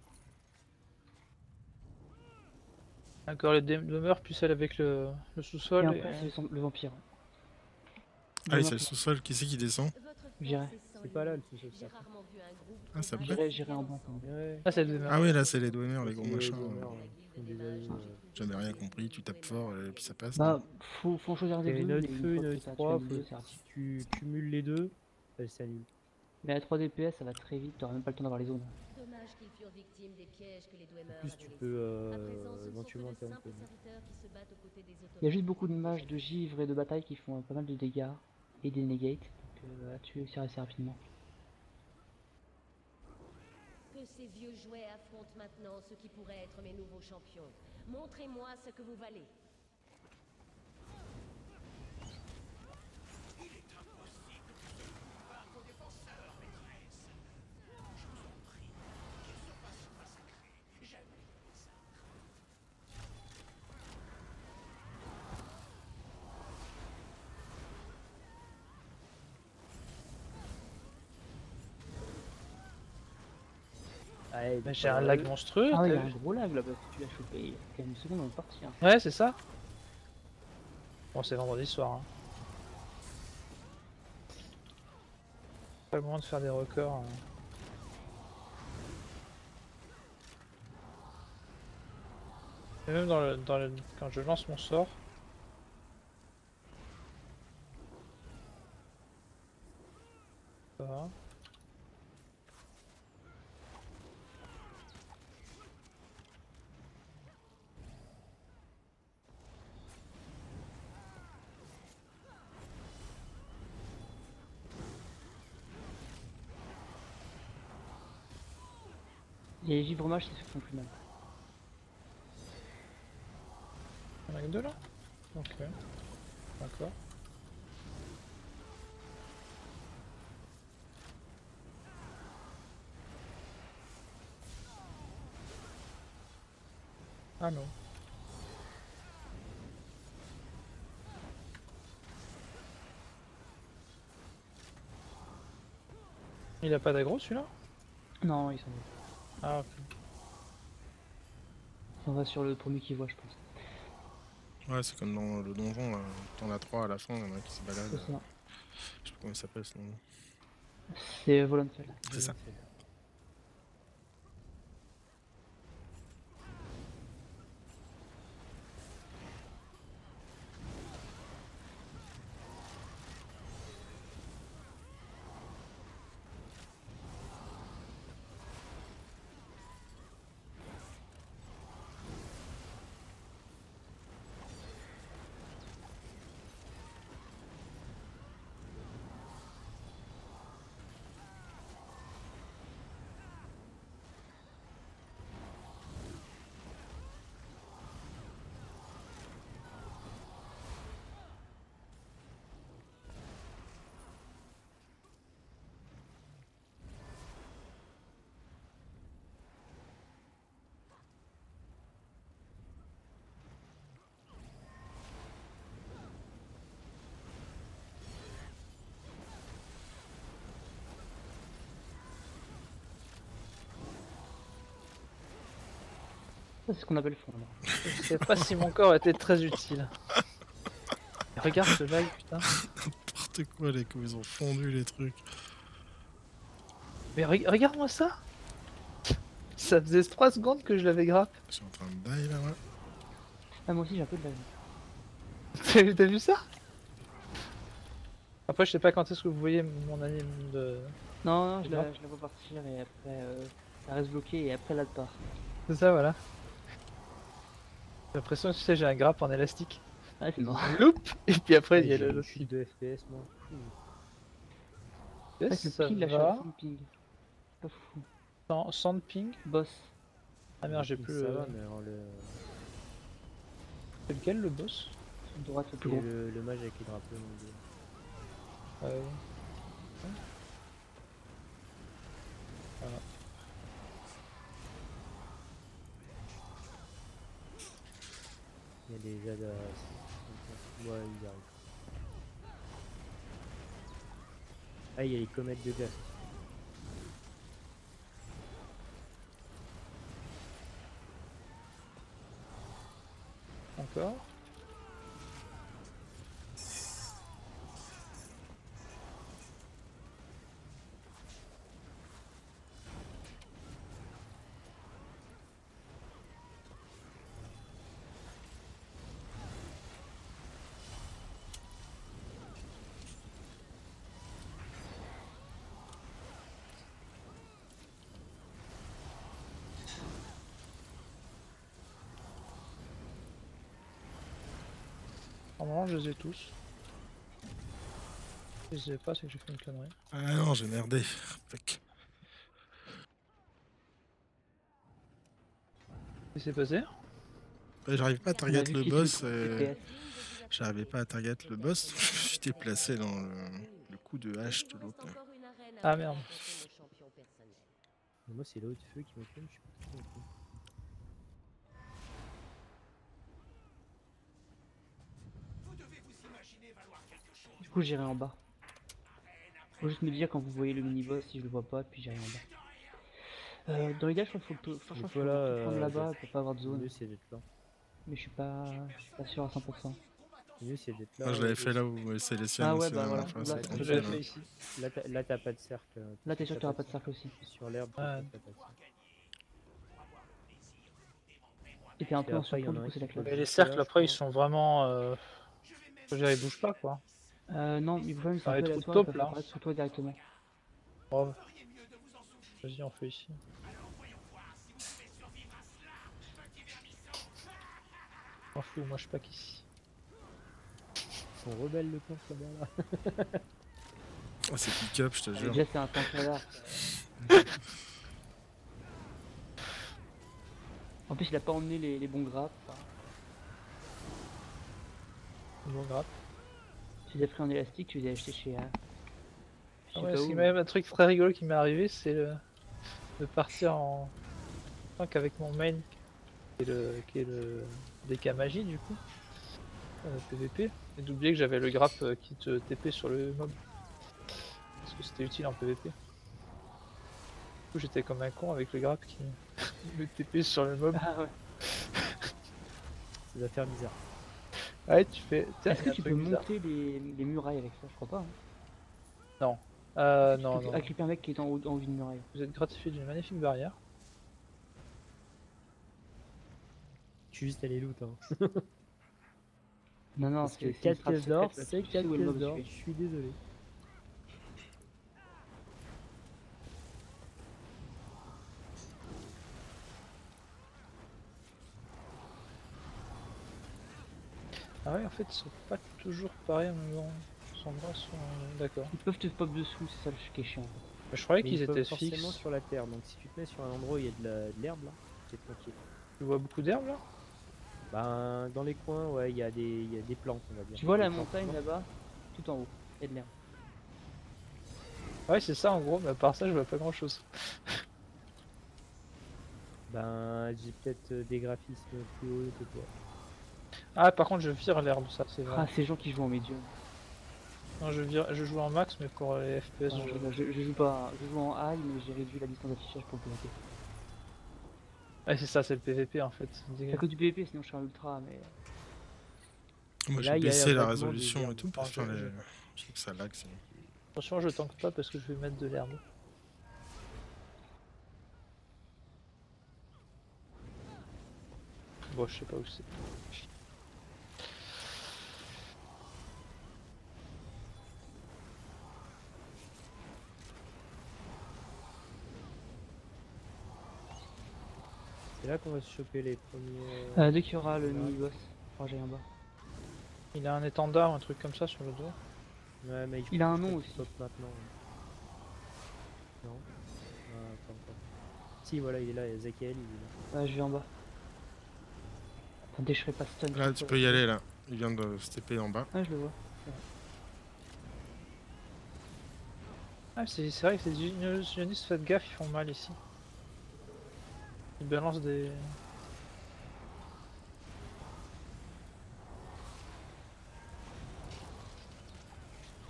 D'accord, les demeures plus celle avec le Et sous-sol. après, c'est le vampire. Ah oui, Dwemer c'est le qui- sous-sol. Qui c'est qui descend? J'irai. C'est pas là le sous-sol, ça. J'ai rarement vu un groupe Ah, ça aussi plaît. J'irai en bas. quand même. Ouais. Ah, c'est le demeure. Ah oui, là, c'est les Dwemer, les gros C'est machins. demeures, ouais. Ils font des avis, J'avais rien compris. Tu tapes fort et puis ça passe. Bah, faut choisir des Et deux. note Et une feu, fois que note t'as tué 3, les deux, c'est si rapide. tu cumules les deux, elle s'annule. Mais à 3 DPS, ça va très vite, t'auras même pas le temps d'avoir les zones. Dommage qu'ils furent victimes des pièges que les Dwemer En plus, avaient tu laissés. peux À présent, ce ne sont que éventuellement de interrompre. simples serviteurs qui se battent aux côtés des Il y a automates juste beaucoup de pour mages de protéger. givre et de bataille qui font pas mal de dégâts et des negates. Donc à tuer aussi assez rapidement. Que ces vieux jouets affrontent maintenant ceux qui pourraient être mes nouveaux champions. Montrez-moi ce que vous valez. Ah, et Bah, j'ai un lag monstrueux. Ah ouais, il y t'as a un vu gros lag là parce que tu l'as chopé. Il y a quand même une seconde avant de partir. Ouais, c'est ça. Bon, c'est vendredi soir. Hein. Pas le moment de faire des records. Hein. Et même quand je lance mon sort. Ça va. Il y a les givres mages qui se font plus mal. Il y en a que deux là. Ok. D'accord. Ah non. Il a pas d'aggro celui-là? Non, ils sont. Ah ok. On va sur le premier qui voit, je pense. Ouais, c'est comme dans le donjon, là. T'en as 3 à la fin, il y en a un qui se balade. C'est ça. Je sais pas comment il s'appelle ce nom. C'est Volantel. C'est ça. Ça, c'est ce qu'on appelle fondre. Je sais pas si mon corps était très utile. Et regarde ce lag, putain. N'importe quoi, les coups, ils ont fondu les trucs. Mais regarde-moi ça. Ça faisait 3 secondes que je l'avais grappe. Je suis en train de die là, ouais. Ah, moi aussi j'ai un peu de lag. T'as vu ça? Après, je sais pas quand est-ce que vous voyez mon anime de. Non, non, je C'est la, bon. je la vois partir et après ça reste bloqué et après là de part. C'est ça, voilà. J'ai l'impression que tu sais, j'ai un grappe en élastique. Ah, c'est marrant. Loop. Et puis après, il y a J'ai le. une chute de FPS, moi. Fou. Ouais, Yes, c'est ça ping la va. chasse, ping. Pas fou. Sans ping. Boss. Ah merde, j'ai plus Ça le. va, mais alors le. C'est lequel le boss? Droite le plus C'est gros. le mage avec les drapeaux, mon dieu. Euh... Il y a des aides à... Ouais, il arrive. Ah, il y a les comètes de glace. D'accord. Normalement, je les ai tous. Je les ai pas, c'est que j'ai fait une connerie. Ah non, j'ai merdé. Fuck. Qu'est-ce qui s'est passé? J'arrive pas à On a target vu le qu'il boss. TPS. J'arrivais pas à target le boss. Je suis placé dans le coup de hache de l'autre. là. Ah merde. Moi, c'est l'autre feu qui me fait, je suis pas trop compris. Vous devez vous imaginer valoir quelque chose. Du coup, j'irai en bas. Faut juste me dire quand vous voyez le mini-boss, si je le vois pas, puis j'irai en bas. Dans l'idéal, je crois qu'il faut tout, franchement, Donc faut voilà, tout prendre là-bas pour pas avoir de Le zone. mieux, c'est d'être là. Mais je suis pas sûr à 100%. Le mieux, c'est d'être là. Moi, je l'avais fait là où c'est les siennes Ah ouais, aussi bah la voilà. dernière fois. Là, c'était Je tranquille, l'avais hein. fait ici. Là, t'as pas de cercle. Là, t'es sûr que T'as t'auras pas pas de cercle aussi. Sur l'herbe, Ouais. t'as pas de cercle. Et t'es un peu Et en après, il y surplomb, en du a coup, un c'est la qui classe. Mais les Là, cercles je après ils crois. sont vraiment. Je veux dire, ils bougent pas quoi. Non, mais le problème, c'est Ah, un les peu trous de aléatoire, ils taupe, peuvent là. apparaître sous toi directement. Oh. Vas-y, on fait ici. M'en fous, moi je pack ici. Ils sont rebelles le camp là-bas là. Oh, c'est pick-up, je te jure. Déjà, c'est un tank radar. En plus, il a pas emmené les bons grappes. Enfin, Bon, grave. tu les as pris en élastique, tu les as achetés chez. Je sais Ouais, pas ce où. qui m'est un truc très rigolo qui m'est arrivé, c'est de partir en tank avec mon main qui est le DK magie du coup. PVP. Et d'oublier que j'avais le grappe qui te TP sur le mob. Parce que c'était utile en PVP. Du coup, j'étais comme un con avec le grappe qui me TP sur le mob. Ah ouais. Ça doit faire bizarre. Ouais, tu fais. Tiens, Est-ce y que a un tu truc peux bizarre. monter les murailles avec ça? Je crois pas. Hein. Non. Tu Non, peux non. agripper un mec qui est en haut d'une muraille. Vous êtes gratifié d'une magnifique barrière. Je suis juste allé loot. Hein. Non, non, Parce que c'est une 4 strat pièces d'or, secrète, là. c'est Tu sais 4 où est le pièces mob d'or. situé. Je suis désolé. Ah ouais, en fait, ils sont pas toujours pareils en même temps. Ils sont bras sont. D'accord. Ils peuvent te pop dessous, c'est ça qui est chiant. Je croyais Mais qu'ils ils peuvent étaient forcément fixes. sur la terre. Donc si tu te mets sur un endroit où il y a de l'herbe là, c'est tranquille. Tu vois beaucoup d'herbes là? Ben, dans les coins, ouais, il y a des plantes, on va dire. Tu vois Des la plantes montagne mortes. là-bas? Tout en haut. Il y a de l'herbe. Ouais, c'est ça en gros, mais à part ça, je vois pas grand chose. Ben, j'ai peut-être des graphismes plus hauts que toi. Ah, par contre, je vire l'herbe, ça c'est vrai. Ah, ces gens qui jouent en médium. Non, je joue en max, mais pour les FPS, Ah, je joue pas. Je joue en high, mais j'ai réduit la distance d'affichage pour le PVP. Ouais, c'est ça, c'est le PVP en fait. C'est à cause du PVP, sinon je suis en ultra, mais. Moi, Et là, j'ai il y a baissé la vaguement résolution des et herbes. tout parce que Enfin, je trouve que ça lag. sinon. Attention, je tank pas parce que je vais mettre de l'herbe. Bon, je sais pas où c'est. C'est là qu'on va se choper les premiers. Dès qu'il y aura le mini-boss, faudra que j'aille en bas. Il a un étendard, un truc comme ça sur le dos. Ouais, mais Il a un je nom crois qu'il aussi. pop maintenant. Non. Ah, pas encore. Si, voilà, il est là, Ezekiel, il est là. Je vais en bas. Attendez, je serai pas stun. Là, tu peux y aller là. Il vient de se TP en bas. Ah, je le vois. Ah, c'est vrai que ces illusionnistes, faites gaffe, ils font mal ici. Ils balancent des.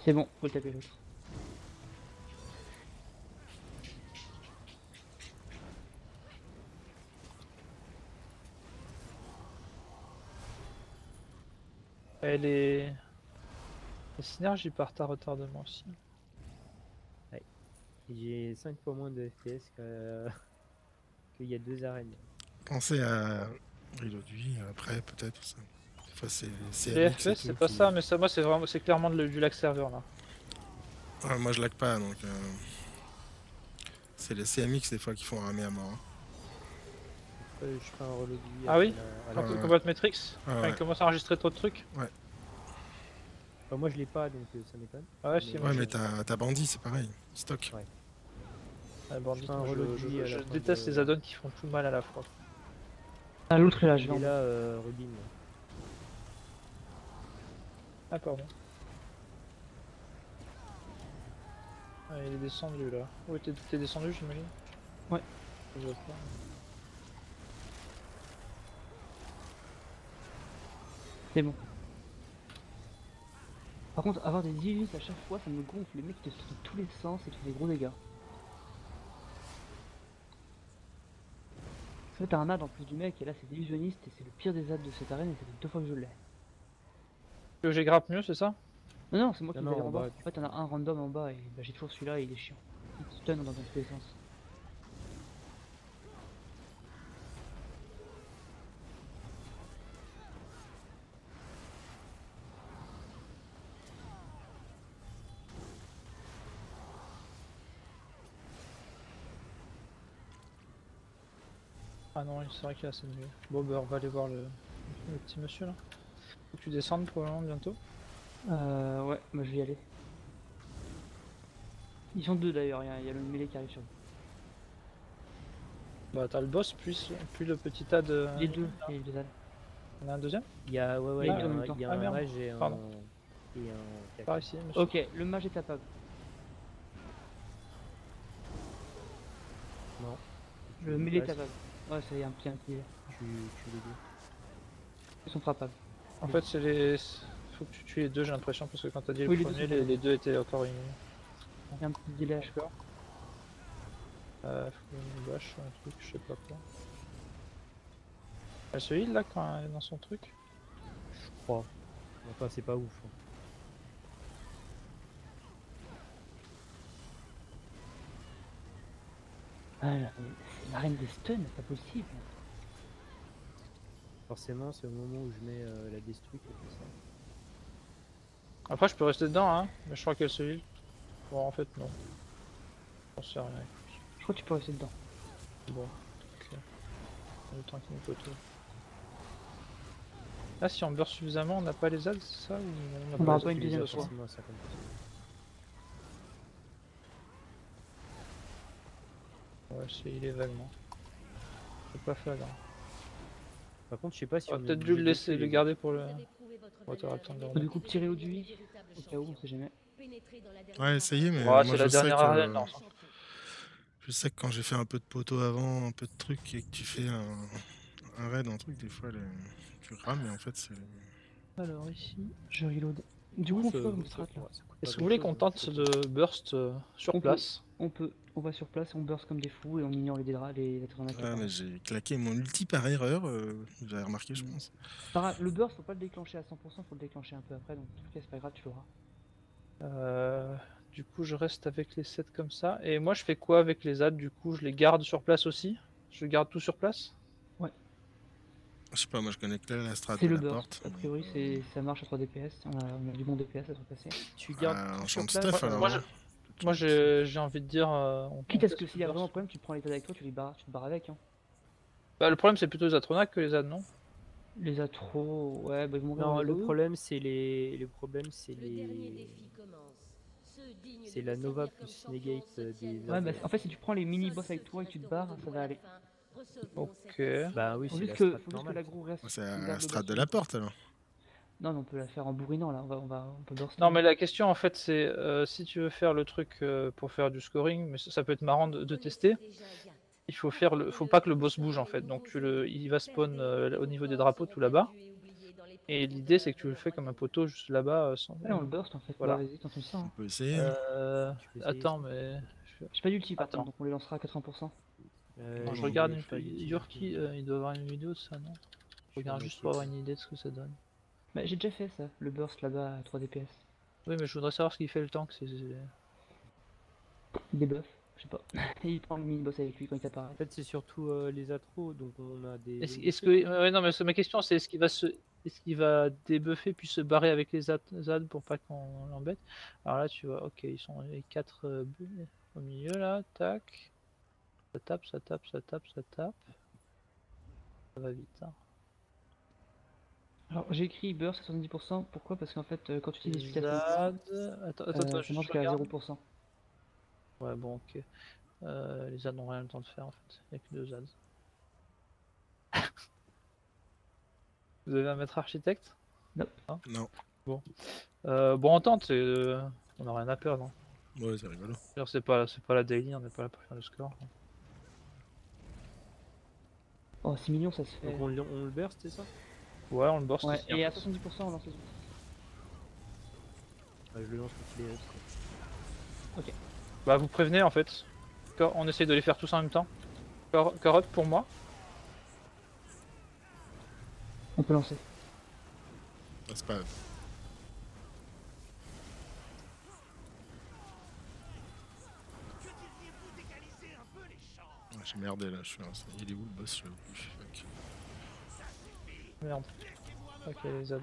C'est bon, faut le taper l'autre. Et les synergies partent à retardement aussi. Et j'ai 5 fois moins de FPS qu'il y a 2 arènes. Pensez à Reload 8 après, peut-être. Ça. Des fois, c'est Les MX et FPS c'est tout pas qui- ça, mais ça moi c'est clairement du lag serveur là. Ah, moi, je lag pas, donc. C'est les CMX des fois qui font ramer à mort. Hein. Je ferai un reload de vie Ah oui à Quand la- ouais. Combat Matrix Ah, quand ouais. il commence à enregistrer trop de trucs. Enfin, moi je l'ai pas donc ça m'étonne. Ah ouais, si, Mais- moi Ouais, je- mais t'as Bandit, c'est pareil. Stock. Ouais. Ah, Bandit, Je fais un moi, reload de vie à la fin déteste de- les add-ons qui font tout mal à la fois. Ah, l'autre est là, je Il vais est en là, Rubin. Ah pardon. Ah, il est descendu là. Ouais, t'es descendu j'imagine. Ouais. Je vois pas. C'est bon. Par contre, avoir des illusions à chaque fois, ça me gonfle. Les mecs te sortent dans tous les sens et te font des gros dégâts. En fait, t'as un ad en plus du mec, et là c'est illusionniste, et c'est le pire des ads de cette arène, et ça fait 2 fois que je l'ai. Que j'ai grappe mieux, c'est ça? Non, non, c'est moi qui Non, les avais non, en en bas. bas, En fait, t'en as un random en bas, et bah, j'ai toujours celui-là, et il est chiant. Il te stun dans tous les sens. Ah non, c'est vrai qu'il y a assez mieux. Bon bah on va aller voir le petit monsieur là. Faut que tu descendes probablement bientôt. Ouais, bah je vais y aller. Ils sont deux d'ailleurs, il y a le mêlé qui arrive sur lui. Bah t'as le boss puis le petit tas de... Les deux, il y a les deux ads. On a un deuxième? Il y a, ouais, Il y a il y a deux en un, même temps. il y a Ah, un merde. mage et un. Pardon. Et un. Par ici, monsieur. Ok, le mage est tapable. Non. Le mêlée est Vas-y, tapable. Ouais, c'est un petit délai. Tu les deux. Ils sont frappables. En fait c'est les... Faut que tu tues les deux j'ai l'impression parce que quand t'as dit le Oui, les deux premier, sont pas les deux étaient encore immunes. Il y a un petit délai à chaque fois. Faut une bâche ou un truc, je sais pas quoi. Elle se heal là quand elle est dans son truc? Je crois. Enfin, c'est pas ouf. Hein. Ah là, mais c'est l'arène des stuns, c'est pas possible. Forcément, c'est au moment où je mets la destruct qui fait ça. Après je peux rester dedans hein, mais je crois qu'elle se heal. Bon en fait non. J'en sais rien. Je crois que tu peux rester dedans. Bon, ok. Le temps qu'il nous poteau. Là, si on burst suffisamment, on n'a pas les ads, c'est ça ou On aura les pas ads une Tu les deuxième as fois. forcément à 50%. Ouais, il est vaguement. C'est pas fade. Hein. Par contre, je sais pas si On on aurait est peut-être dû le obligé de laisser, tuer le les garder pour le. Vous avez prouvé votre Ouais, t'auras valeur le temps de et le vous remettre. Du coup, petit reload du 8, véritable au cas où, champion. on sait jamais. Pénétrez dans la dernière Ouais, essayez, mais Ouais, moi c'est la je sais dernière que. arène, non. Je sais que quand j'ai fait un peu de poteau avant, un peu de trucs, et que tu fais un raid, un truc, des fois tu rames, mais en fait c'est. Alors ici, je reload. Du coup, on fait Ça- quoi comme ça- strat là? ça coûte pas Est-ce que vous voulez qu'on grand-chose, tente hein, de burst sur On peut. place? On va sur place, on burst comme des fous et on ignore les dégras, les êtres Ah, inquiétants. mais j'ai claqué mon ulti par erreur, vous avez remarqué, je pense. Le burst, faut pas le déclencher à 100%, faut le déclencher un peu après, donc en tout cas, c'est pas grave, tu l'auras. Du coup, je reste avec les 7 comme ça. Et moi, je fais quoi avec les ads? Du coup, je les garde sur place aussi? Je garde tout sur place? Je sais pas, moi je connais que la strat C'est de le la burst. porte. A priori, ça marche à 3 DPS. On a du bon DPS à se passer. Tu gardes Ah, tout en sur champ de place. stuff alors. moi, hein. Moi, j'ai envie de dire. Quitte à ce teste que s'il y a le vraiment un burst. problème, tu prends les ads avec toi, tu te barres avec. Hein. Bah, le problème, c'est plutôt les Atronac que les ads, non? Les atros, ouais, bah ils vont mourir Non, dans le eux. problème c'est les. Le problème c'est Le dernier les. défi commence. Ceux dignes C'est de la vous Nova servir comme plus champion Negate se des tiennent Ouais, dans bah le en fait, si tu prends les Soit mini-boss ceux avec toi et que tu te resteront barres, ça debout va à la aller. fin recevront Ok. cette mission. Bah oui, Faut c'est juste la que, strat faut juste que normale. la groue reste. C'est garde la le strat burst de sur la nous. porte alors. Non, mais on peut la faire en bourrinant là, on peut burst. Non, mais la question en fait, c'est si tu veux faire le truc pour faire du scoring, mais ça peut être marrant de tester. Il faut faut pas que le boss bouge en fait. Donc il va spawn au niveau des drapeaux tout là-bas. Et l'idée c'est que tu le fais comme un poteau juste là-bas. Ouais, on le burst en fait. Voilà. Bah, vas-y, tentons ça. On Hein. peut essayer. Hein. Tu peux essayer Attends, ça. mais J'ai pas d'ulti par Attends. contre, donc on les lancera à 80%. Quand je non, regarde j'ai une pas d'utilité. Yorkie, il doit avoir une vidéo de ça, non? Je regarde juste pour avoir une idée de ce que ça donne. Bah, j'ai déjà fait ça, le burst là-bas à 3 DPS. Oui, mais je voudrais savoir ce qu'il fait le tank. Il débuff, je sais pas. Et il prend le mini-boss avec lui quand il En apparaît. fait, c'est surtout les atros, donc on a des. Est-ce que. Ouais, non, mais ma question, c'est est-ce qu'il va débuffer puis se barrer avec les ZAD pour pas qu'on l'embête? Alors là, tu vois, ok, ils sont les 4 au milieu là, tac. Ça tape, ça tape, ça tape, ça tape. Ça va vite, hein. Alors j'ai écrit burst à 70%, pourquoi? Parce qu'en fait quand tu utilises Les ZAD. Attends, ça marche je qu'à regarde. 0%. Ouais, bon, ok. Les ZAD n'ont rien le temps de faire en fait. Il n'y a que 2 ZAD. Vous avez un maître architecte? Non. Bon, on tente, on n'a rien à perdre, hein. Ouais, c'est rigolo. D'ailleurs, c'est pas la daily, on n'est pas là pour faire le score. Oh, c'est mignon, ça se fait. Donc on le burst, c'est ça? Ouais, on le burst Ouais, ici, et hein. à 70% on lance les autres. Je le lance quand il est quoi. Bah, vous prévenez en fait. On essaye de les faire tous en même temps. Carotte pour moi. On peut lancer. Ah, c'est pas grave. Que diriez-vous d'égaliser un peu les chances? Ah, j'ai merdé là, je suis lancé. Il est où le boss? Je sais plus. Fuck. Merde. Laissez-moi me Ok, battre. les ZAD.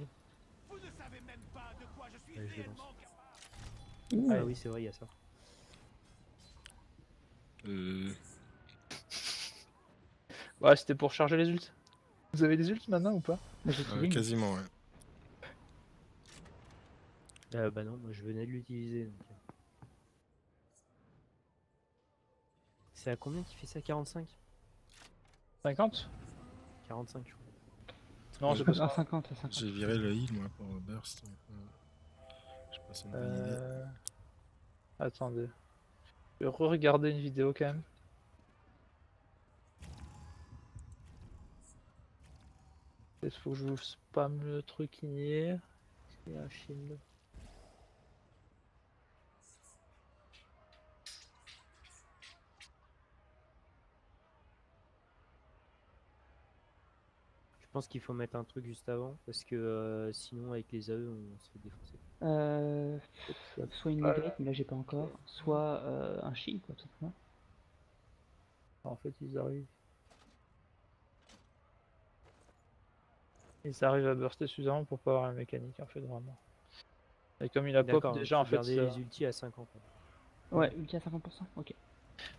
Vous ne savez même pas de quoi je suis Allez, je le réellement capable. Ah oui, c'est vrai, il y a ça. Ouais, c'était pour charger les ults. Vous avez des ults maintenant ou pas? Bah, j'ai utilisé, mais- Quasiment, ouais. Bah non, moi je venais de l'utiliser. Donc... C'est à combien qui fait ça? 45? 50? 45 je crois. Non, c'est pas À ça. 50, à 50. J'ai viré le heal moi pour le burst. Donc, je sais pas si c'est une bonne idée. Attendez. Je vais re-regarder une vidéo quand même. Il faut que je vous spam le truc hier. Il y a un shield. Je pense qu'il faut mettre un truc juste avant parce que sinon avec les AE on se fait défoncer. Soit une negate, mais là j'ai pas encore. Soit un shield, quoi, tout simplement. En fait, ils arrivent. Ils arrivent à burster suffisamment pour pas avoir la mécanique, en fait, vraiment. Et comme il a pop D'accord, déjà, en fait, garder les ultis à 50. Ouais, ulti à 50%, ok.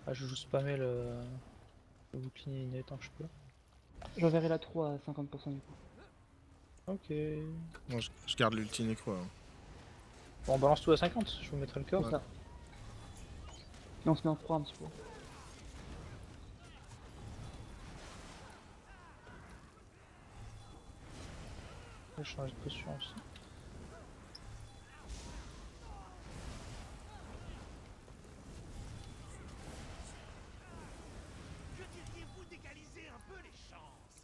ah, je joue spammer le bouclier inné tant que je peux. J'enverrai la 3 à 50% du coup. Ok. Non, je garde l'ulti nécro. Hein. Bon, on balance tout à 50, je vous mettrai le corps. Comme ça. Et on se met en 3 un petit peu. Je vais changer de position aussi. Que diriez-vous d'égaliser un peu les chances?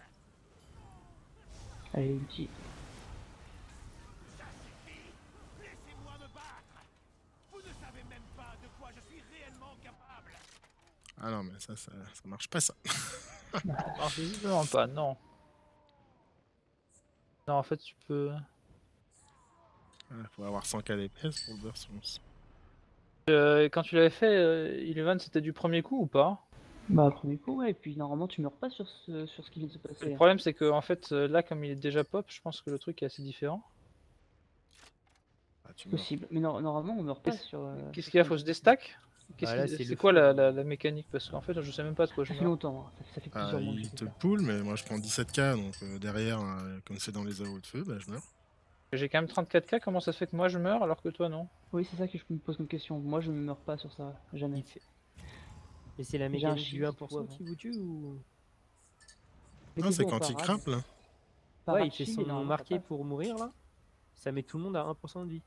Allez, ulti. Ça suffit. Laissez-moi me battre. Vous ne savez même pas de quoi je suis réellement capable. Ah non, mais ça marche pas ça. Non, visiblement pas, non. Non, en fait, tu peux. Il faut avoir 100 KDPS pour le burst, je pense. Quand tu l'avais fait, Illuvan, c'était du premier coup ou pas? Bah, premier coup, ouais, et puis normalement tu meurs pas sur ce qui vient de se passer. Le problème, c'est que en fait, là, comme il est déjà pop, je pense que le truc est assez différent. Ah, tu meurs. Possible. Mais normalement on meurt pas Qu'est-ce- sur. Qu'est-ce qu'il y a? Faut se déstack? Bah là, C'est le quoi feu, la mécanique? Parce qu'en fait, je sais même pas de quoi je Ça fait meurs. longtemps, hein. Ça fait Ah, plusieurs mois que il je te fais ça. pull, mais moi je prends 17k, donc derrière, comme c'est dans les AO de feu, bah je meurs. J'ai quand même 34k, comment ça se fait que moi je meurs alors que toi non? Oui, c'est ça que je me pose comme question. Moi je ne meurs pas sur ça, jamais. Il fait... Et c'est la J'ai un mécanique du shield, 1% ouais, qui vous tue ou... Mais Non, t'es c'est bon, quand il parade. crappe là. Parade Ouais, il fait shield, son et normalement, marqué ça passe. pour mourir là. Ça met tout le monde à 1% de vie.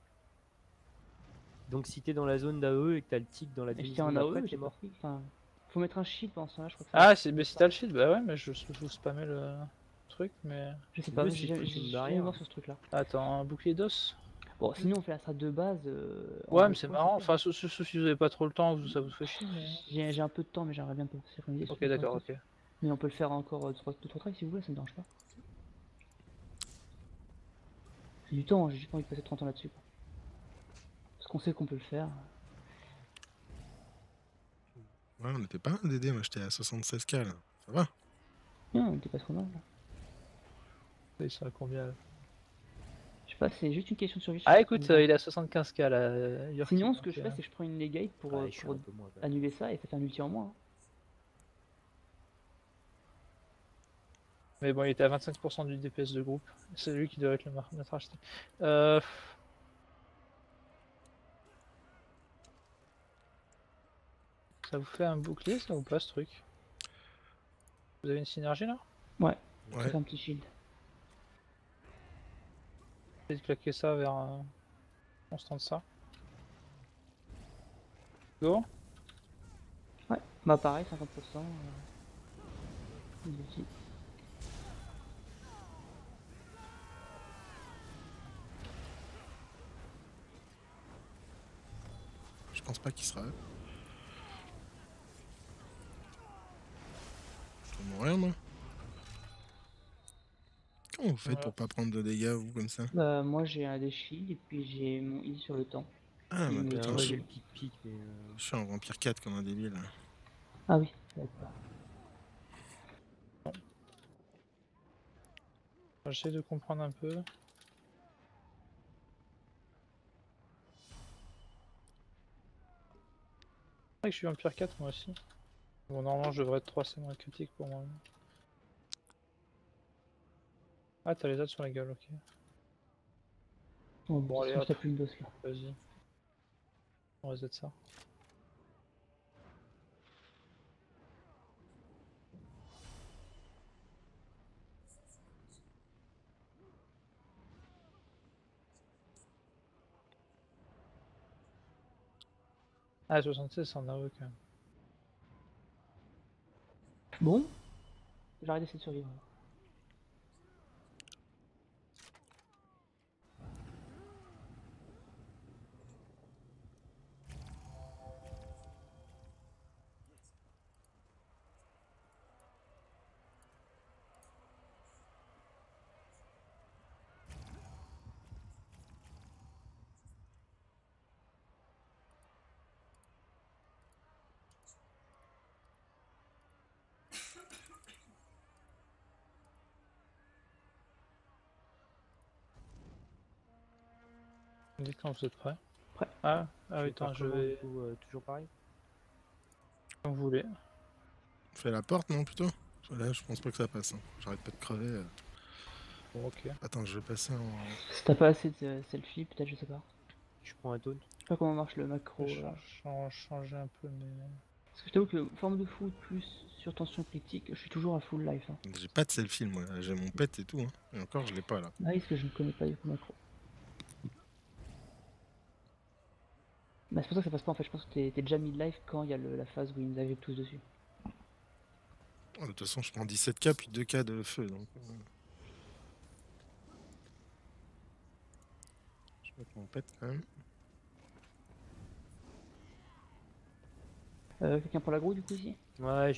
Donc si t'es dans la zone d'AE et que t'as le tic dans la Et si t'es demi-seconde en après, AOE, t'es j'ai mort. pas pris. Enfin, faut mettre un shield pendant ce temps-là, je crois que Ah, mais si t'as le shield, bah ouais, mais je vous spammais le truc, mais. Je sais Le pas, mieux, j'ai c'est de jamais foutre une j'ai barrière. jamais mort sur ce truc-là. Attends, un bouclier d'os? Bon, sinon on fait la strat de base. en Ouais, deux mais c'est fois, marrant, fait. enfin, sauf si vous avez pas trop le temps, ça vous fait chier, mais. J'ai un peu de temps, mais j'aimerais bien synchroniser. Ok, d'accord, ok. Mais on peut le faire encore 2-3 tries si vous voulez, ça me dérange pas. C'est du temps, j'ai juste pas envie de passer 30 ans là-dessus. Quoi. Parce qu'on sait qu'on peut le faire. Ouais, on était pas un DD, moi j'étais à 76K là. Ça va? Non, on était pas trop mal. Là. Il sera combien là? Je sais pas, c'est juste une question de survie. Ah écoute, il est à 75k là. Yorkie, Sinon, ce que donc, je fais, c'est que je prends une legate pour, Ouais, je suis pour un peu moins. quand même. annuler ça et ça fait un ulti en moins. Hein. Mais bon, il était à 25% du DPS de groupe. C'est lui qui devrait être le maître acheté. Ça vous fait un bouclier ça ou pas ce truc? Vous avez une synergie là? Ouais, Ouais. ça fait un petit shield. Essayez de claquer ça vers constant de ça. Go. Ouais, bah pareil, 50%. Ulti. Je pense pas qu'il sera. Je vais mourir moi. Comment vous faites Voilà. pour pas prendre de dégâts vous comme ça? Moi j'ai un des shields et puis j'ai mon I sur le temps. Ah Il bah me putain, tue. Moi j'ai le pic-pic, mais. je suis en vampire 4 comme un débile. Là. Ah oui, d'accord. J'essaie de comprendre un peu. C'est vrai que je suis Vampire 4 moi aussi. Bon, normalement je devrais être 3, c'est moins critique pour moi. Ah, t'as les autres sur la gueule, ok. Bon, Bon, allez, je hop. tape une dose là. Vas-y. On reset ça. Ah, 76, c'est en AOE quand même. Bon, j'arrête d'essayer de survivre. Dites quand vous êtes prêts. Prêt. Ah Tu oui, veux attends, faire je comment, vais. du coup, toujours pareil. Comme vous voulez. On fait la porte non plutôt? Là je pense pas que ça passe. Hein. J'arrête pas de crever. Bon, ok. Attends, je vais passer en. Si t'as pas assez de selfie, peut-être, je sais pas. Je prends un taunt. Je sais pas comment marche le macro. Je vais changer un peu, mais. Parce que je t'avoue que forme de foot plus sur tension critique, je suis toujours à full life. Hein. J'ai pas de selfie moi, j'ai mon pet et tout. Hein. Et encore je l'ai pas là. Ah oui, parce que je ne connais pas du coup macro. Bah, c'est pour ça que ça passe pas en fait, je pense que t'es déjà mid-life quand il y a la phase où ils nous arrivent tous dessus. De toute façon je prends 17K puis 2K de feu donc. Je vais mettre mon pet quand même. Quelqu'un pour l'aggro du coup ici? Ouais,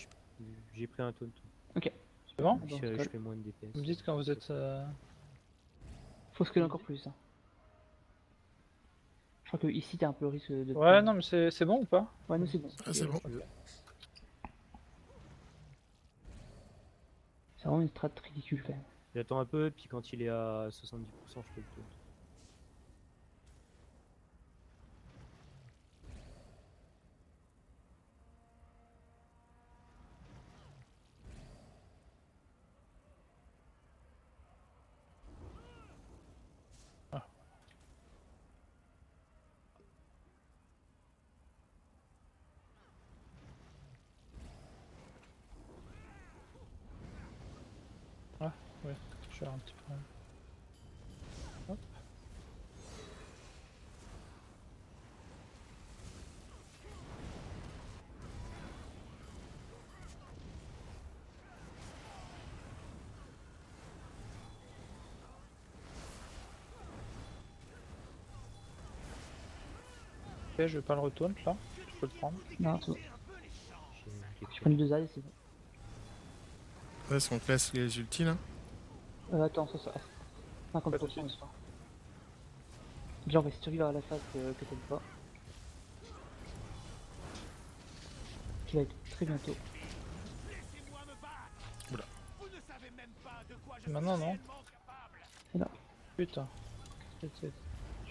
j'ai pris un taunt. Ok. C'est bon? Bon, Je cool. fais moins de DPS. Vous me dites quand vous êtes. Faut scaler encore plus. Hein. Je crois que ici t'as un peu le risque de... Ouais, non, mais c'est bon ou pas? Ouais, nous c'est bon. Ah c'est bon. C'est vraiment une strat ridicule quand même. J'attends un peu, puis quand il est à 70%, je fais le taunt. Je vais un petit peu. Hop. Ok, je vais pas le retourner là. Je peux le prendre. Non, c'est bon. J'ai Je prends les deux ailes et c'est bon. Ouais, est-ce qu'on classe les ultis là? Attends, ça. 50% Pas tout de je crois. Déjà, on va survivre à la phase que t'aimes pas. Qui va être très bientôt. Laissez-moi me battre. Oula. Vous ne savez même pas de quoi je Maintenant, suis non. réellement capable. Et là. Putain. Tu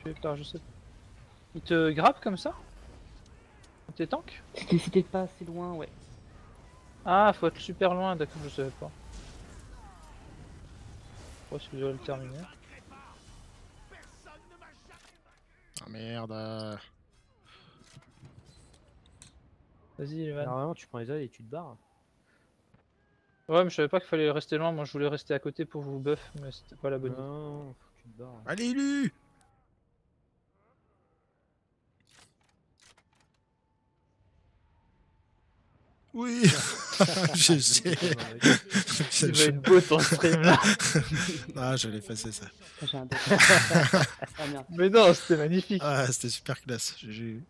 es par, je sais pas. Il te grappe comme ça? T'es tank? Si t'es pas assez loin, ouais. Ah, faut être super loin, d'accord, je savais pas. Je crois que je dois le terminer. Vaincrai pas. Personne ne m'a jamais vaincu. Ah merde. Vas-y, Evan. Normalement, tu prends les ailes et tu te barres. Ouais, mais je savais pas qu'il fallait rester loin, moi je voulais rester à côté pour vous buff, mais c'était pas la bonne idée. Non, faut que tu te barres. Allez, Lu. Oui. Je sais. Il va être beau ton stream là. Ah, je l'ai effacé ça. J'ai un doute. Ah merde. Mais non, c'était magnifique. Ah, c'était super classe. GG.